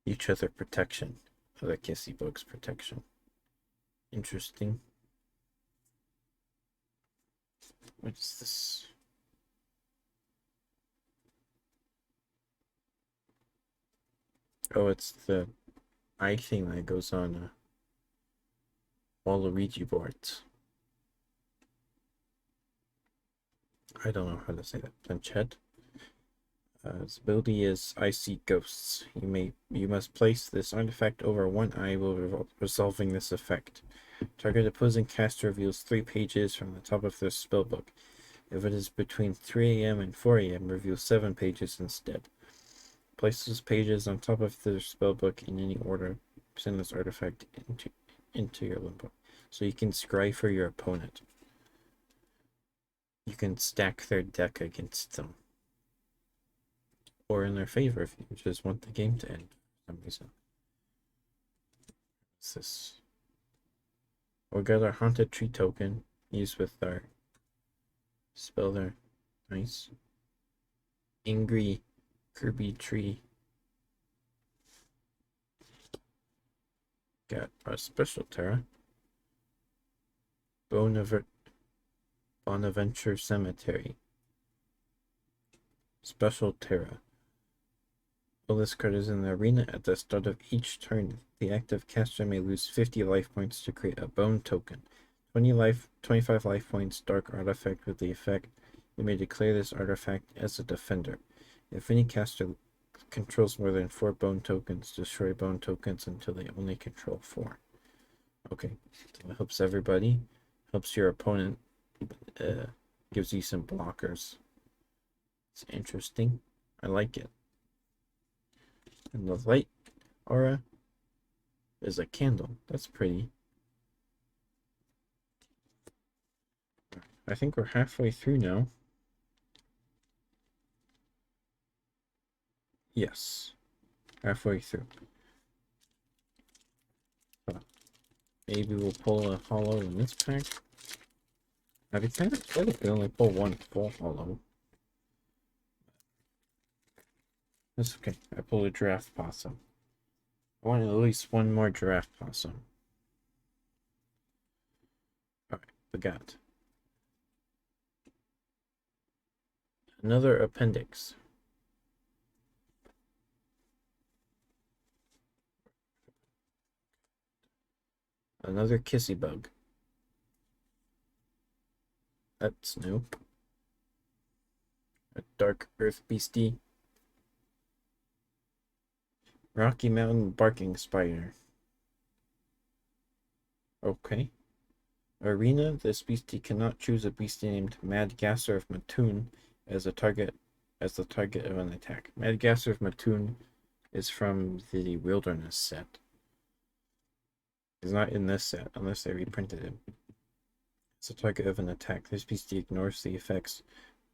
each other protection. The Kissy Bug's protection. Interesting. What is this? Oh, it's the eye thing that goes on Waluigi boards. I don't know how to say that. Planchette. Its ability is I see ghosts. You must place this artifact over one eye while resolving this effect. Target opposing caster reveals 3 pages from the top of their spellbook. If it is between 3 a.m. and 4 a.m., reveal 7 pages instead. Place those pages on top of their spellbook in any order. Send this artifact into your limbo. So you can scry for your opponent. You can stack their deck against them. Or in their favor if you just want the game to end for some reason. What's this? We got our Haunted Tree token used with our spell there. Nice. Angry Kirby Tree. Got our Special Terra. Bonaventure Cemetery. Special Terra. While this card is in the arena at the start of each turn, the active caster may lose 50 life points to create a bone token. 25 life points dark artifact with the effect. You may declare this artifact as a defender. If any caster controls more than 4 bone tokens, destroy bone tokens until they only control 4. Okay, so it helps everybody. Helps your opponent. Gives you some blockers. It's interesting. I like it. And the light aura is a candle. That's pretty. I think we're halfway through now. Yes. Halfway through. Maybe we'll pull a hollow in this pack. I'd be kind of excited if we only pull one full hollow. That's okay. I pulled a giraffe possum. I want at least one more giraffe possum. Alright, we got another appendix. Another kissy bug. That's new. A dark earth beastie. Rocky Mountain barking spider. Okay. Arena, this beastie cannot choose a beastie named Mad Gasser of Mattoon as the target of an attack. Mad Gasser of Mattoon is from the Wilderness set. He's not in this set unless they reprinted him. It's the target of an attack. This beastie ignores the effects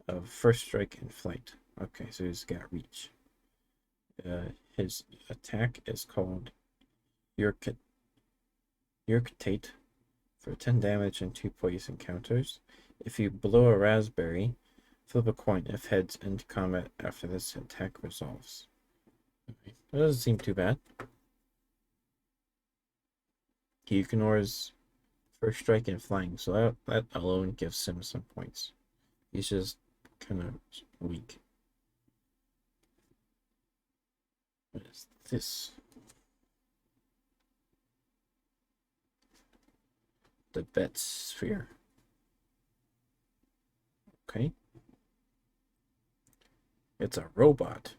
of First Strike and Flight. Okay, so he's got reach. His attack is called Yurkitate for 10 damage and 2 poison counters. If you blow a raspberry, flip a coin. If heads, end combat after this attack resolves. Okay. That doesn't seem too bad. He ignores First Strike and Flying, so that alone gives him some points. He's just kind of weak. What is this? The Bet Sphere. Okay. It's a robot.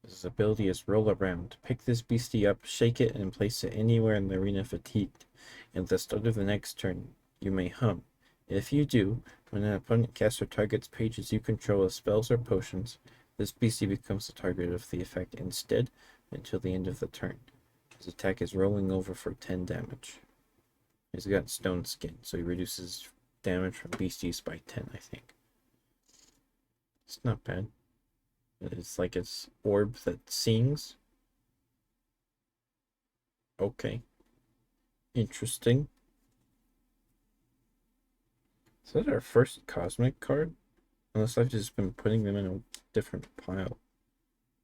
His ability is roll around. Pick this beastie up, shake it, and place it anywhere in the arena fatigued. At the start of the next turn, you may hum. If you do, when an opponent caster targets pages you control as spells or potions, this beastie becomes the target of the effect instead until the end of the turn. His attack is rolling over for 10 damage. He's got stone skin, so he reduces damage from beasties by 10, I think. It's not bad. It's like its orb that sings. Okay. Interesting. Is that our first cosmic card? Unless I've just been putting them in a different pile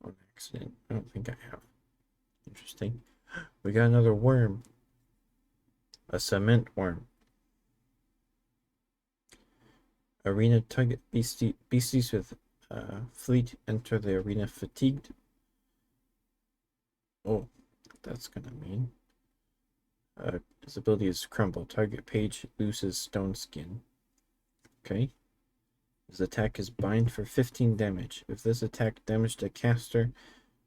on accident. I don't think I have. Interesting. We got another worm. A cement worm. Arena target beasties with fleet enter the arena fatigued. Oh, that's gonna mean. His ability is crumble. Target page loses stone skin. Okay. His attack is bind for 15 damage. If this attack damaged a caster,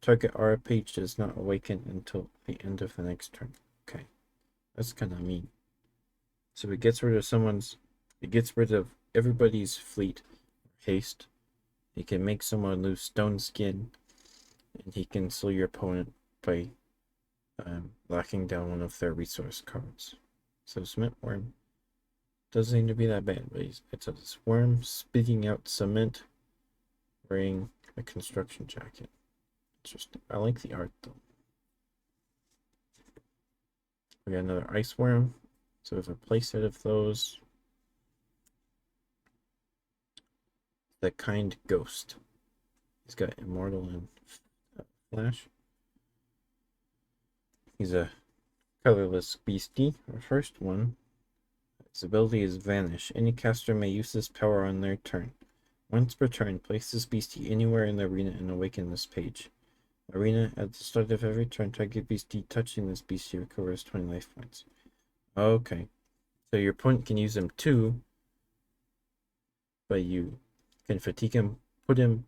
target aura page does not awaken until the end of the next turn. Okay. That's kind of mean. So it gets rid of everybody's fleet haste. He can make someone lose stone skin, and he can slow your opponent by locking down one of their resource cards. So cement worm doesn't seem to be that bad, but it's a worm spitting out cement, wearing a construction jacket. Interesting. I like the art though. We got another ice worm. So we have a playset of those. The kind ghost. He's got immortal and flash. He's a colorless beastie. Our first one. Its ability is vanish. Any caster may use this power on their turn. Once per turn, place this beastie anywhere in the arena and awaken this page. Arena, at the start of every turn, target beastie touching this beastie recovers 20 life points. Okay. So your opponent can use them too, but you can fatigue him, put him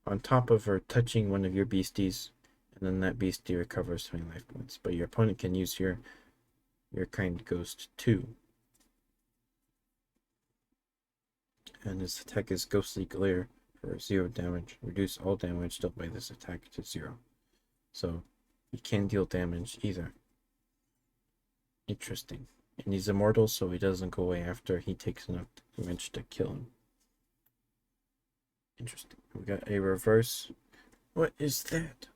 on top of or touching one of your beasties, and then that beastie recovers 20 life points. But your opponent can use your kind ghost too. And his attack is Ghostly Glare for 0 damage. Reduce all damage dealt by this attack to 0. So he can't deal damage either. Interesting. And he's immortal, so he doesn't go away after he takes enough damage to kill him. Interesting. We got a reverse. What is that?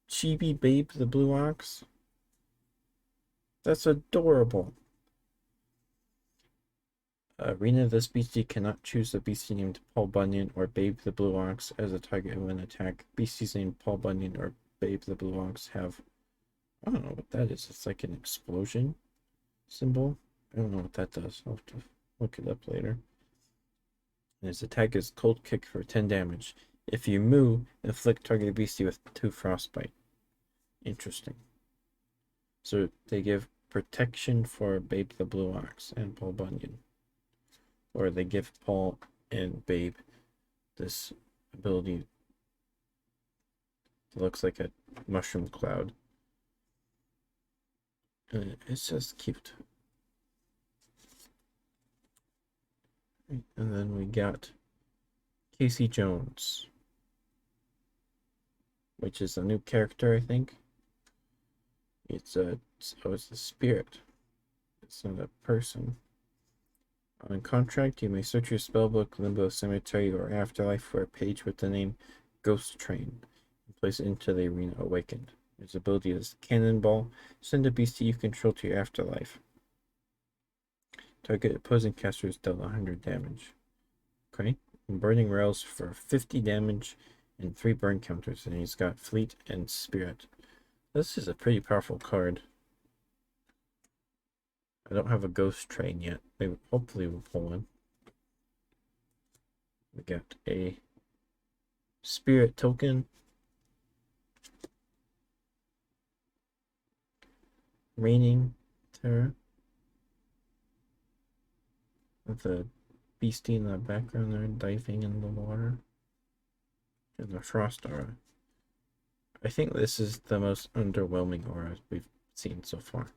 Chibi Babe the Blue Ox? That's adorable. Arena, this beastie cannot choose a beastie named Paul Bunyan or Babe the Blue Ox as a target of an attack. Beasties named Paul Bunyan or Babe the Blue Ox have... I don't know what that is. It's like an explosion symbol. I don't know what that does. I'll have to look it up later. And his attack is Cold Kick for 10 damage. If you moo, inflict target beastie with 2 frostbite. Interesting. So they give protection for Babe the Blue Ox and Paul Bunyan. Or they give Paul and Babe this ability that looks like a mushroom cloud. And it's just cute. And then we got Casey Jones, which is a new character, I think. It's a spirit. It's not a person. On contract, you may search your spellbook, limbo, cemetery, or afterlife for a page with the name Ghost Train and place it into the arena awakened. Its ability is Cannonball. Send a beastie you control to your afterlife. Target opposing casters dealt 100 damage. Okay. And burning rails for 50 damage and 3 burn counters. And he's got Fleet and Spirit. This is a pretty powerful card. I don't have a ghost train yet. Maybe, hopefully we'll pull one. We got a spirit token. Raining Terror. With a beastie in the background there diving in the water. And the frost aura. I think this is the most underwhelming aura we've seen so far.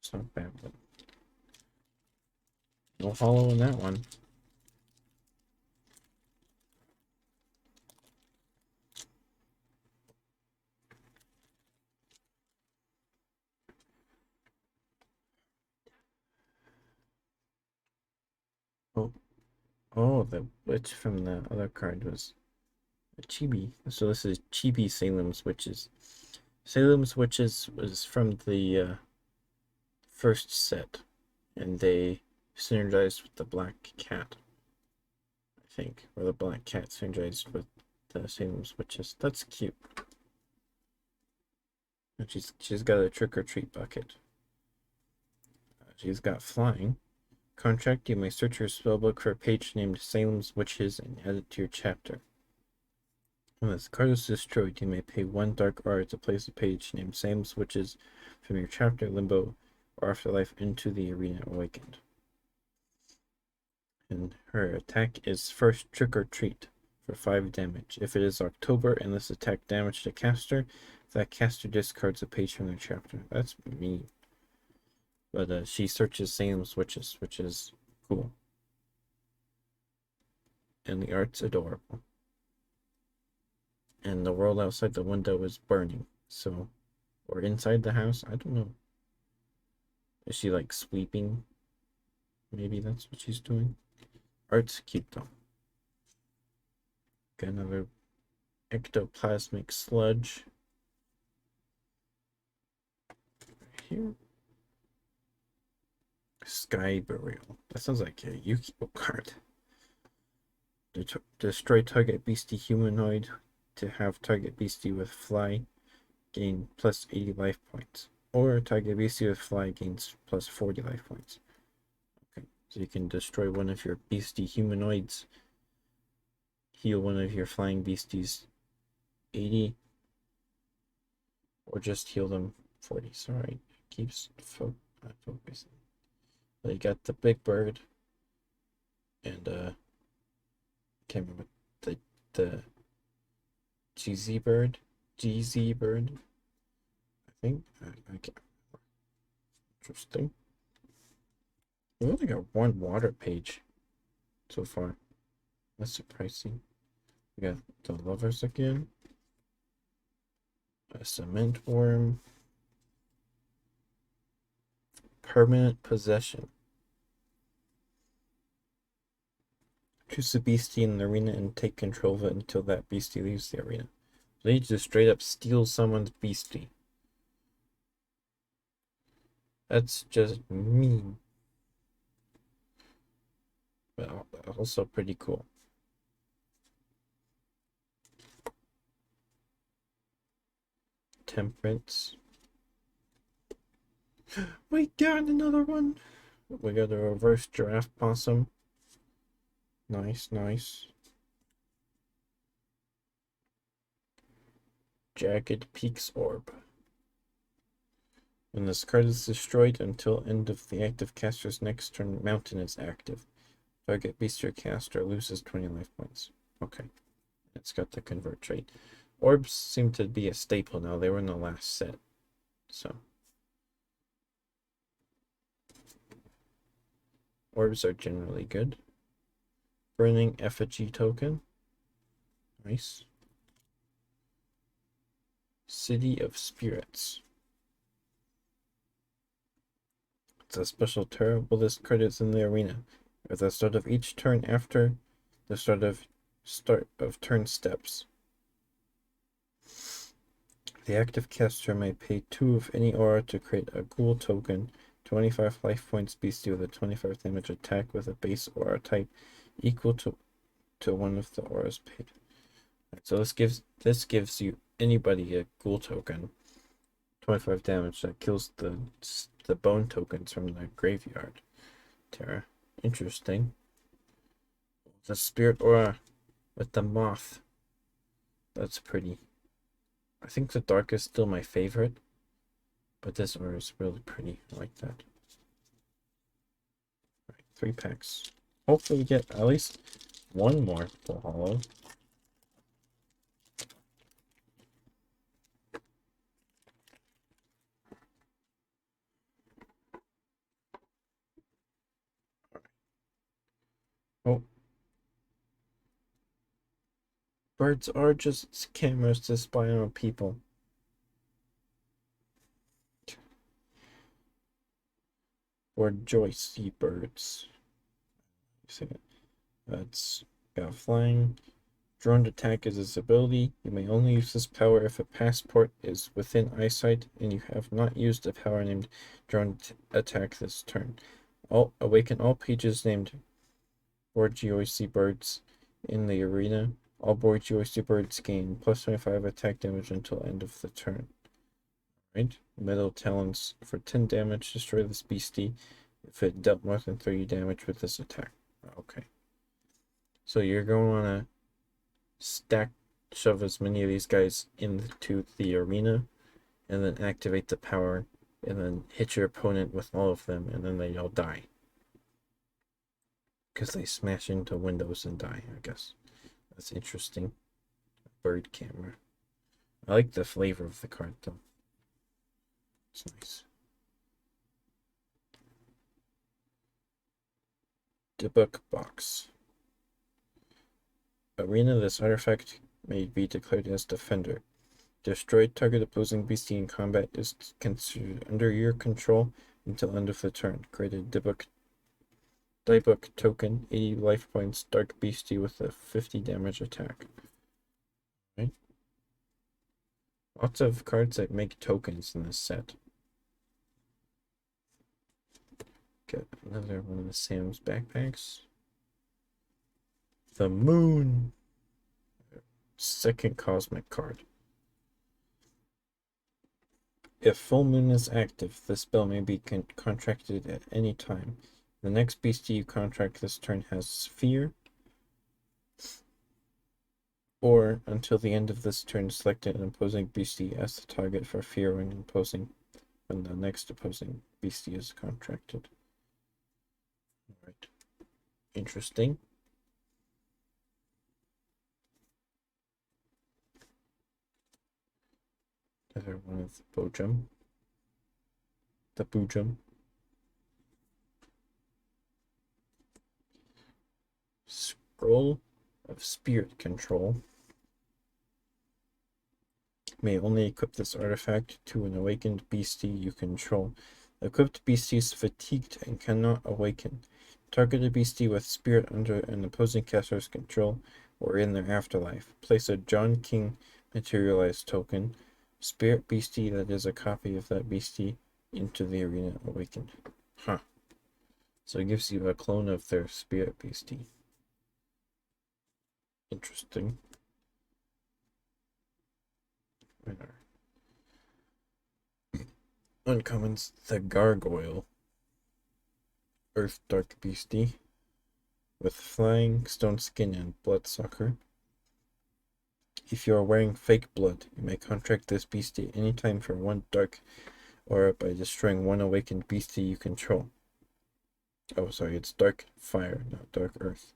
It's not bad, but no hollow in that one. Oh, the witch from the other card was a chibi. So this is Chibi Salem's Witches. Salem's Witches was from the first set, and they synergized with the Black Cat, I think, or the Black Cat synergized with the Salem's Witches. That's cute. And she's got a trick or treat bucket. She's got flying. Contract, you may search your spellbook for a page named Salem's Witches and add it to your chapter. When this card is destroyed, you may pay 1 dark aura to place a page named Salem's Witches from your chapter, limbo, or afterlife into the arena awakened. And her attack is first Trick or Treat for 5 damage. If it is October and this attack damaged a caster, that caster discards a page from their chapter. That's mean. But she searches Salem's Witches, which is cool. And the art's adorable. And the world outside the window is burning. So, or inside the house, I don't know. Is she like sweeping? Maybe that's what she's doing. Art's cute though. Got another ectoplasmic sludge. Right here. Sky Burial. That sounds like a Yu-Gi-Oh card. Destroy target beastie humanoid to have target beastie with fly gain plus 80 life points. Or target beastie with fly gains plus 40 life points. Okay, so you can destroy one of your beastie humanoids, heal one of your flying beasties 80, or just heal them 40. Sorry, it keeps focusing. So you got the big bird, and can't remember the GZ bird, I think. I can't remember. Interesting. We only got 1 water page so far. That's surprising. We got the lovers again. A cement worm. Permanent possession. Choose a beastie in the arena and take control of it until that beastie leaves the arena. So you just straight up steal someone's beastie. That's just mean. But also pretty cool. Temperance. We got another one. We got a reverse giraffe possum. Nice, nice. Jagged Peaks Orb. When this card is destroyed until end of the active caster's next turn, Mountain is active. Target beast or caster loses 20 life points. Okay. It's got the convert trait. Orbs seem to be a staple now. They were in the last set. So. Orbs are generally good. Burning Effigy token. Nice. City of Spirits. It's a special turn. Well, this card is in the arena. At the start of each turn after the start of turn steps. The active caster may pay 2 of any aura to create a ghoul token, 25 life points beastie with a 25 damage attack with a base aura type equal to one of the auras paid. Right, so this gives you anybody a ghoul token, 25 damage that kills the bone tokens from the graveyard. Terra. Interesting. The spirit aura with the moth. That's pretty. I think the dark is still my favorite, but this aura is really pretty. I like that. Right, 3 packs. Hopefully we get at least 1 more full hollow. Oh. Birds are just cameras to spy on people. Or Joycey birds. That's got flying. Drone attack is its ability. You may only use this power if a passport is within eyesight and you have not used a power named drone attack this turn. Awaken all pages named Joycey birds in the arena All board USD birds gain plus 25 attack damage until end of the turn. Right? Metal Talons for 10 damage, destroy this beastie if it dealt more than 30 damage with this attack. Okay. So you're going to want to shove as many of these guys into the arena, and then activate the power, and then hit your opponent with all of them, and then they all die. Because they smash into windows and die, I guess. That's interesting. Bird camera. I like the flavor of the card, though. It's nice. Debug box. Arena, this artifact may be declared as defender. Destroyed target opposing beastie in combat is considered under your control until end of the turn. Create a diebook token, 80 life points, dark beastie with a 50 damage attack. Right? Lots of cards that make tokens in this set. Get another one of the Sam's backpacks. The Moon. Second cosmic card. If full moon is active, the spell may be contracted at any time. The next beastie you contract this turn has fear, or until the end of this turn, select an opposing beastie as the target for fear when the next opposing beastie is contracted. Alright. Interesting. Another one of the Bojum. The Boojum. Scroll of Spirit Control. May only equip this artifact to an awakened beastie you control. Equipped beasties fatigued and cannot awaken. Target a beastie with spirit under an opposing caster's control or in their afterlife. Place a John King materialized token, spirit beastie that is a copy of that beastie, into the arena awakened. Huh. So it gives you a clone of their spirit beastie. Interesting. Uncommons, the Gargoyle. Earth Dark Beastie. With flying, stone skin, and bloodsucker. If you are wearing fake blood, you may contract this beastie anytime for one dark aura by destroying one awakened beastie you control. Oh, sorry, it's dark fire, not dark earth.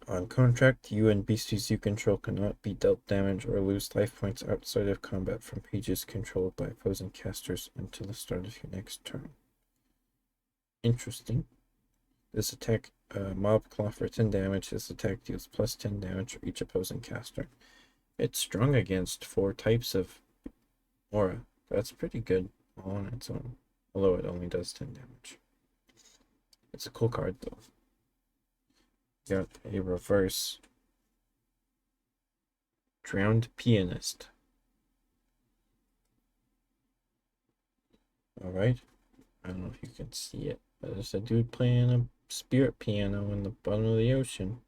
On contract, you and beasties you control cannot be dealt damage or lose life points outside of combat from pages controlled by opposing casters until the start of your next turn. Interesting. This attack, Mob Claw for 10 damage. This attack deals plus 10 damage for each opposing caster. It's strong against 4 types of aura. That's pretty good all on its own, although it only does 10 damage. It's a cool card, though. Got a reverse Drowned Pianist. Alright. I don't know if you can see it, but there's a dude playing a spirit piano in the bottom of the ocean.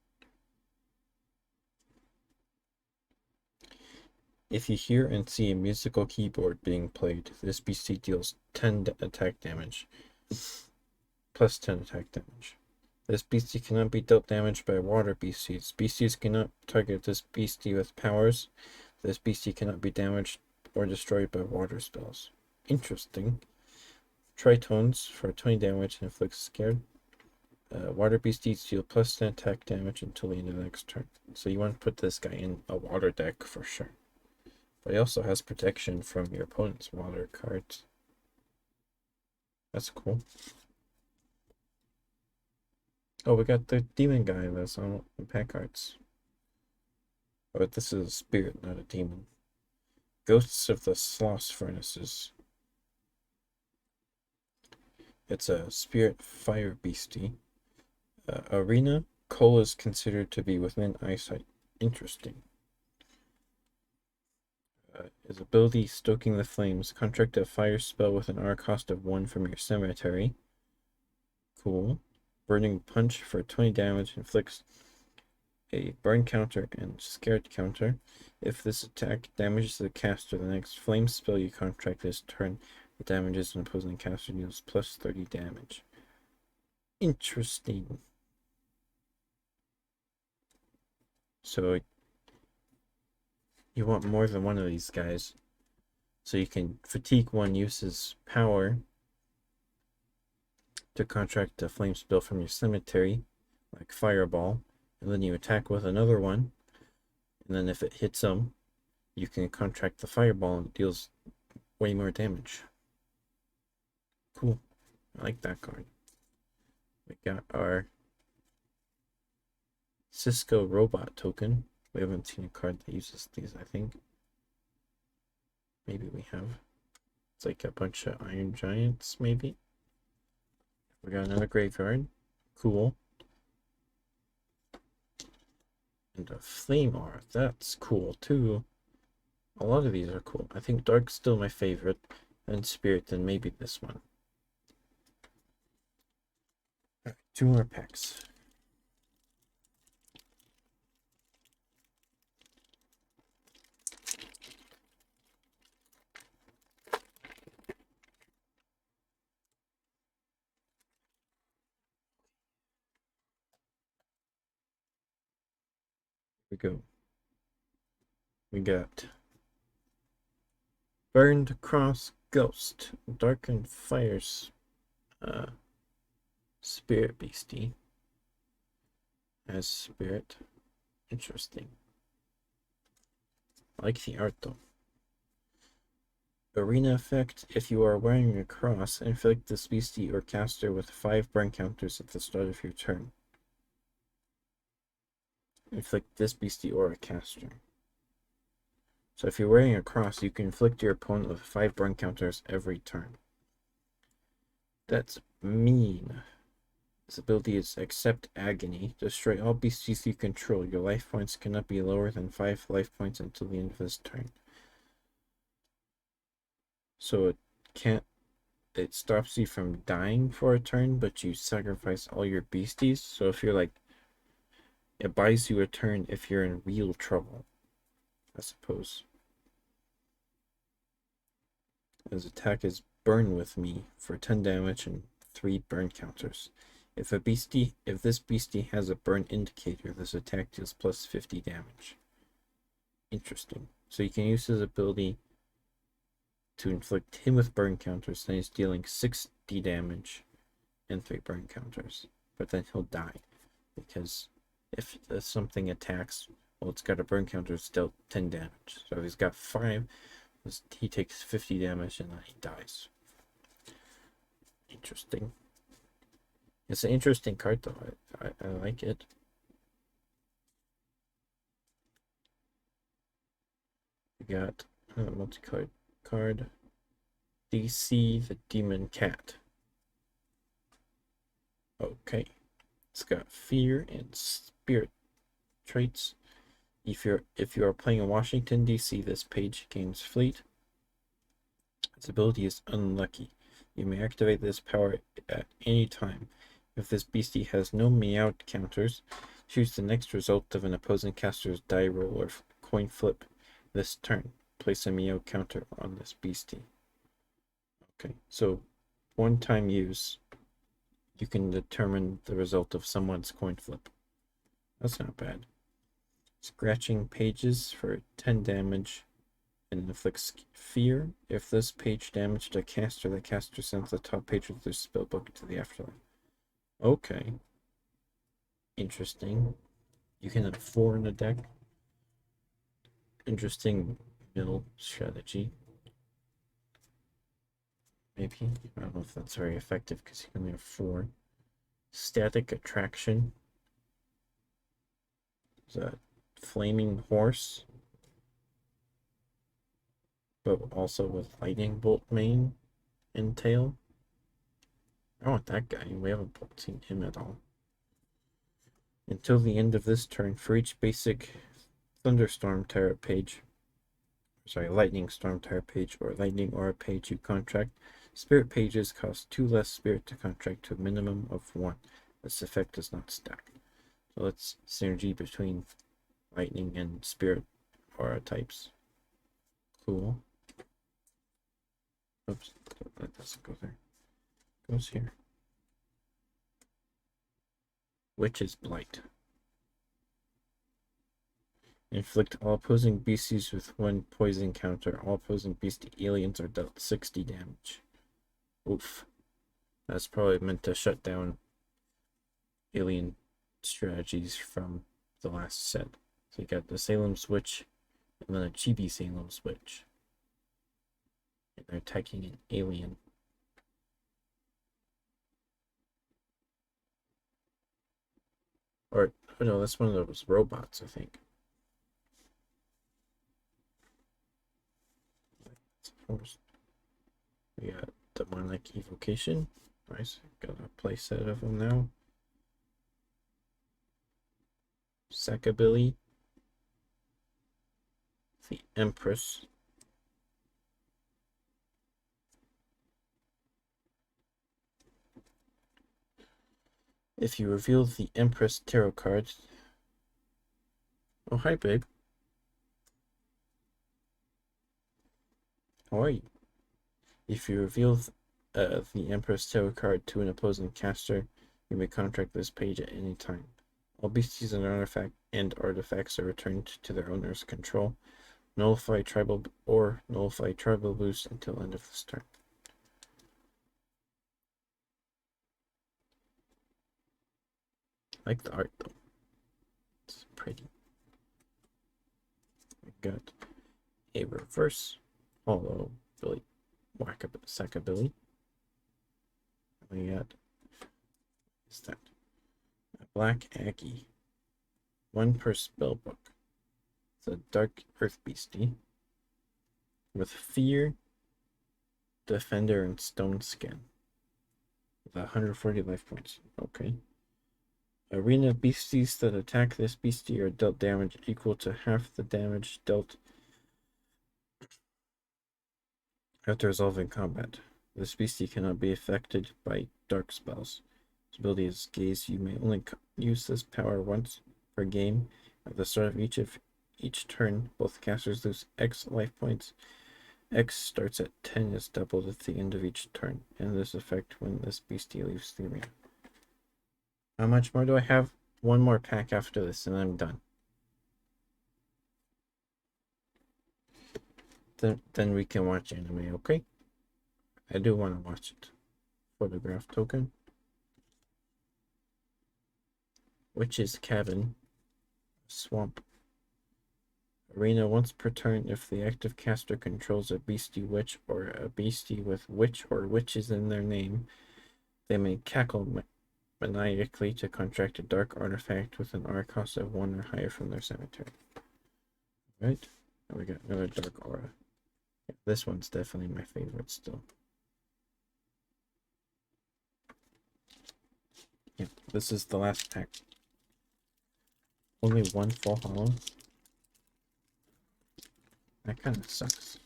If you hear and see a musical keyboard being played, this beastie deals 10 attack damage. Plus 10 attack damage. This beastie cannot be dealt damage by water beasties. Beasties cannot target this beastie with powers. This beastie cannot be damaged or destroyed by water spells. Interesting. Tritones for 20 damage and inflicts scared. Water beasties deal plus 10 attack damage until the end of the next turn. So you want to put this guy in a water deck for sure. But he also has protection from your opponent's water cards. That's cool. Oh, we got the demon guy that's on the pack cards. But this is a spirit, not a demon. Ghosts of the Sloss Furnaces. It's a spirit fire beastie. Arena, coal is considered to be within eyesight. Interesting. His ability, Stoking the Flames. Contract a fire spell with an R cost of 1 from your cemetery. Cool. Burning Punch for 20 damage. Inflicts a burn counter and scared counter. If this attack damages the caster, the next flame spell you contract this turn, it damages an opposing caster, deals plus 30 damage. Interesting. So you want more than one of these guys. So you can fatigue one, uses power to contract a flame spell from your cemetery, like Fireball, and then you attack with another one, and then if it hits them, you can contract the Fireball and it deals way more damage. Cool. I like that card. We got our Cisco Robot token. We haven't seen a card that uses these, I think. Maybe we have. It's like a bunch of Iron Giants, maybe. We got another graveyard. Cool. And a Flame Aura. That's cool, too. A lot of these are cool. I think Dark's still my favorite. And Spirit, then maybe this one. Alright, 2 more packs. We go. We got Burned Cross Ghost, Darkened Fires, Spirit Beastie as Spirit. Interesting. I like the art though. Arena effect: if you are wearing a cross, inflict this beastie or caster with 5 burn counters at the start of your turn. Inflict this beastie or a caster. So if you're wearing a cross, you can inflict your opponent with 5 burn counters every turn. That's mean. This ability is Accept Agony. Destroy all beasties you control. Your life points cannot be lower than 5 life points until the end of this turn. So it stops you from dying for a turn, but you sacrifice all your beasties. So if you're like, it buys you a turn if you're in real trouble, I suppose. His attack is Burn with Me for 10 damage and 3 burn counters. If this beastie has a burn indicator, this attack deals plus 50 damage. Interesting. So you can use his ability to inflict him with burn counters, then he's dealing 60 damage and 3 burn counters. But then he'll die, because if something attacks, well, it's got a burn counter, it's dealt 10 damage. So if he's got 5, he takes 50 damage and then he dies. Interesting. It's an interesting card though. I like it. We got a multicolored card. DC the Demon Cat. Okay. It's got Fear and Spirit traits. If you are playing in Washington, D.C., this page gains Fleet. Its ability is Unlucky. You may activate this power at any time. If this beastie has no meow counters, choose the next result of an opposing caster's die roll or coin flip this turn. Place a meow counter on this beastie. Okay, so one time use, you can determine the result of someone's coin flip. That's not bad. Scratching Pages for 10 damage and inflicts Fear. If this page damaged a caster, the caster sends the top page of their spellbook to the afterlife. Okay. Interesting. You can have 4 in a deck. Interesting middle strategy. Maybe. I don't know if that's very effective because you can only have 4. Static Attraction. Is that Flaming Horse? But also with Lightning Bolt mane and tail. I want that guy. We haven't seen him at all. Until the end of this turn, for each basic Thunderstorm Tarot page, Lightning Storm Tarot page or Lightning Aura page you contract, Spirit pages cost 2 less Spirit to contract to a minimum of 1. This effect does not stack. So it's synergy between lightning and spirit aura types. Cool. Oops, that doesn't go there. Goes here. Witch's Blight. Inflict all opposing beasties with 1 poison counter. All opposing beastie aliens are dealt 60 damage. Oof. That's probably meant to shut down alien strategies from the last set. So you got the Salem Switch and then a Chibi Salem Switch. And they're attacking an alien. Or, oh no, that's one of those robots, I think. We got Demonic Evocation. Nice. Got a playset of them now. Sackabilly. The Empress. If you reveal the Empress tarot card. Oh, hi, babe. How are you? If you reveal the Empress tarot card to an opposing caster, you may contract this page at any time. All beasties and artifacts are returned to their owner's control. Nullify tribal boost until end of this turn. I like the art though. It's pretty. We got a reverse hollow Billy Sackabilly. We got what's that? A Black Aggie. 1 per spell book. It's a dark earth beastie with fear, defender, and stone skin. With 140 life points. Okay. Arena beasties that attack this beastie are dealt damage equal to half the damage dealt after resolving combat. This beastie cannot be affected by dark spells. Its ability is Gaze. You may only use this power once per game. At the start of each turn, both casters lose X life points. X starts at 10 and is doubled at the end of each turn, and this effect when this beastie leaves the arena. How much more do I have? 1 more pack after this, and I'm done. Then we can watch anime, okay? I do want to watch it. Photograph token. Witch's Cabin. Swamp. Arena once per turn if the active caster controls a beastie witch or a beastie with witch or witches in their name, they may cackle maniacally to contract a dark artifact with an aura cost of 1 or higher from their cemetery. Right? And we got another dark aura. Yeah, this one's definitely my favorite still. Yeah, this is the last pack. Only 1 full hollow. That kind of sucks.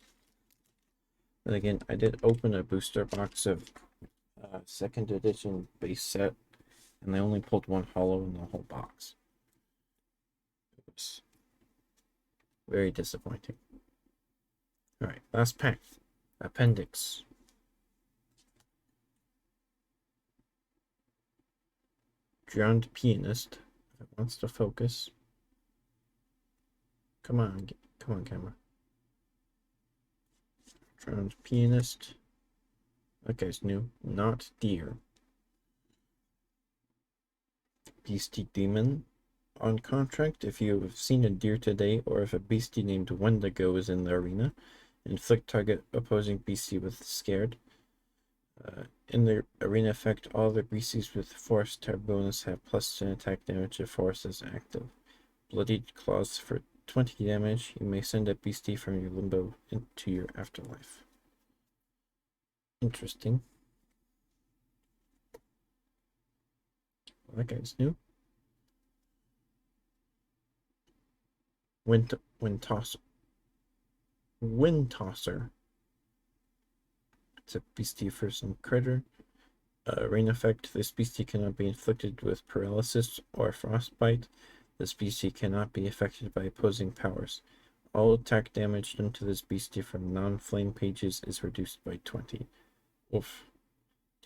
But again, I did open a booster box of 2nd edition base set, and they only pulled 1 hollow in the whole box. It was very disappointing. Alright, last pack. Appendix. Drowned Pianist. If it wants to focus. Come on, camera. Drowned Pianist. That guy's new. Not Deer. Beastie Demon. On contract, if you have seen a deer today, or if a beastie named Wendigo is in the arena, inflict target opposing beastie with Scared. In the arena effect, all the beasties with Force Tear bonus have +10 attack damage if Force is active. Bloodied Claws for 20 damage. You may send a beastie from your limbo into your afterlife. Interesting. Well, that guy's new. Wind Tosser. It's a beastie for some critter. Rain effect. This beastie cannot be inflicted with paralysis or frostbite. This beastie cannot be affected by opposing powers. All attack damage done to this beastie from non-flame pages is reduced by 20. Oof.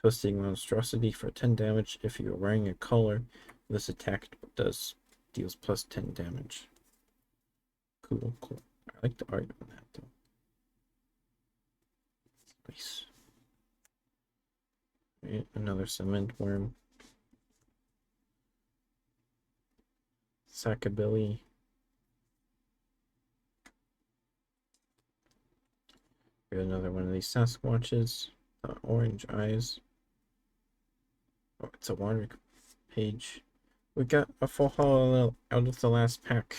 Toasting Monstrosity for 10 damage. If you are wearing a collar, this attack deals plus 10 damage. Cool, cool. I like the art on that though. Nice. Right, another cement worm. Sackabilly. Got another one of these Sasquatches. Orange eyes. Oh, it's a water page. We got a full holo out of the last pack.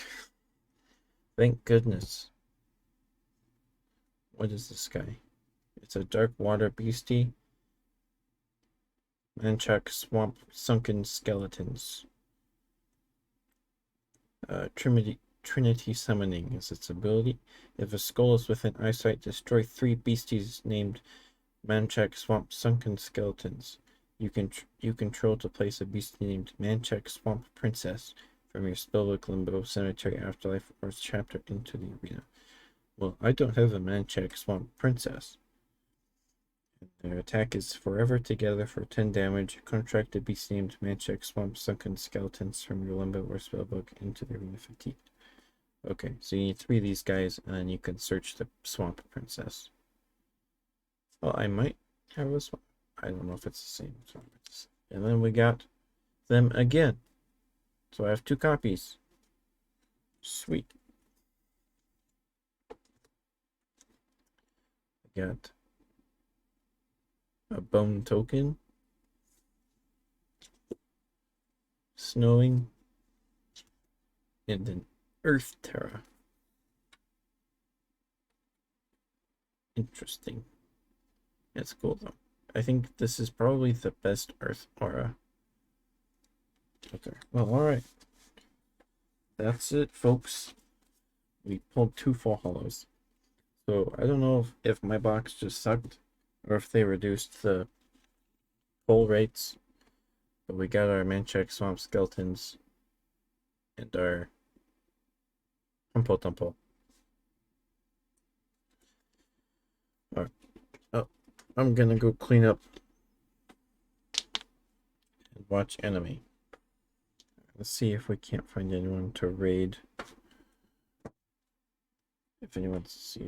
Thank goodness. What is this guy? It's a dark water beastie. Manchak Swamp Sunken Skeletons. Trinity Summoning is its ability. If a skull is within eyesight, destroy 3 beasties named Manchak Swamp Sunken Skeletons. You control to place a beastie named Manchak Swamp Princess from your spellbook, limbo, cemetery, afterlife, or chapter into the arena. Well, I don't have a Manchak Swamp Princess. Their attack is forever together for 10 damage. Contract a beast named Manchak Swamp Sunken Skeletons from your limbo or spellbook into the arena fatigued. Okay, so you need 3 of these guys, and then you can search the Swamp Princess. Well, I might have a swamp. I don't know if it's the same swamp. And then we got them again. So I have 2 copies. Sweet. I got a bone token. Snowing. And an Earth Terra. Interesting. It's cool though. I think this is probably the best Earth Aura. Okay. Well, alright. That's it, folks. We pulled 2 full holos. So I don't know if my box just sucked or if they reduced the pull rates. But we got our Manchak Swamp Skeletons and our Humpo Tumpo. Alright. Oh, I'm gonna go clean up and watch anime. Let's see if we can't find anyone to raid. If anyone's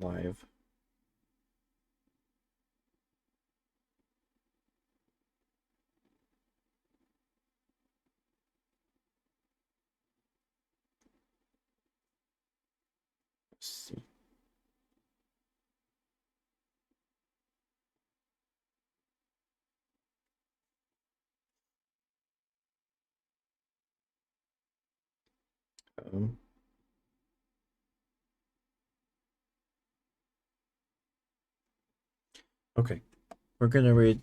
live. Let's see. Okay, we're gonna read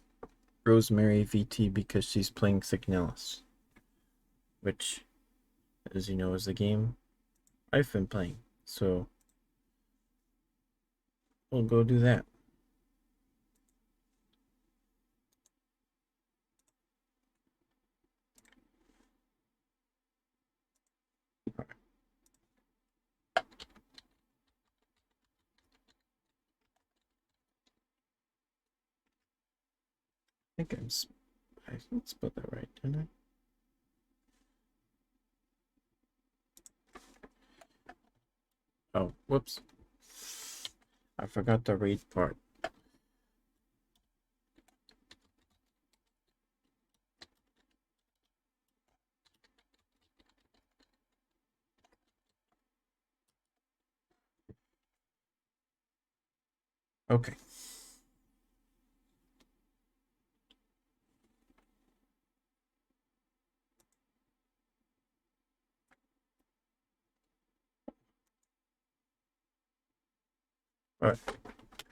Rosemary VT because she's playing Signalis, which, as you know, is a game I've been playing. So we'll go do that. I think I spelled that right, didn't I? Oh, whoops. I forgot the read part. Okay. All right.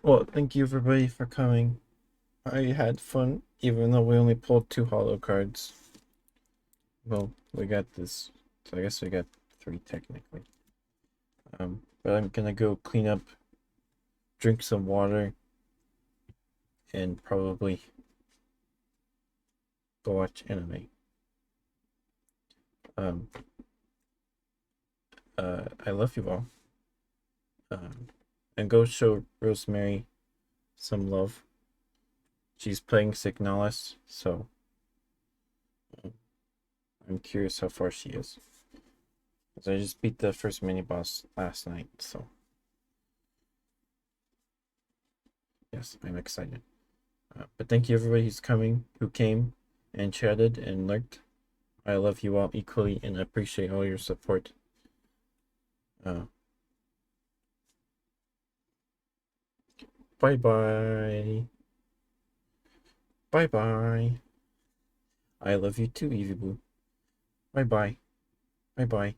Well, thank you everybody for coming. I had fun, even though we only pulled 2 holo cards. Well, we got this, so I guess we got 3 technically. But I'm gonna go clean up, drink some water, and probably go watch anime. Um, I love you all. And go show Rosemary some love. She's playing Signalis, so I'm curious how far she is. Because I just beat the first mini boss last night, so yes, I'm excited. But thank you everybody who came and chatted and lurked. I love you all equally and appreciate all your support. Bye bye. Bye bye. I love you too, Evie Boo. Bye bye. Bye bye.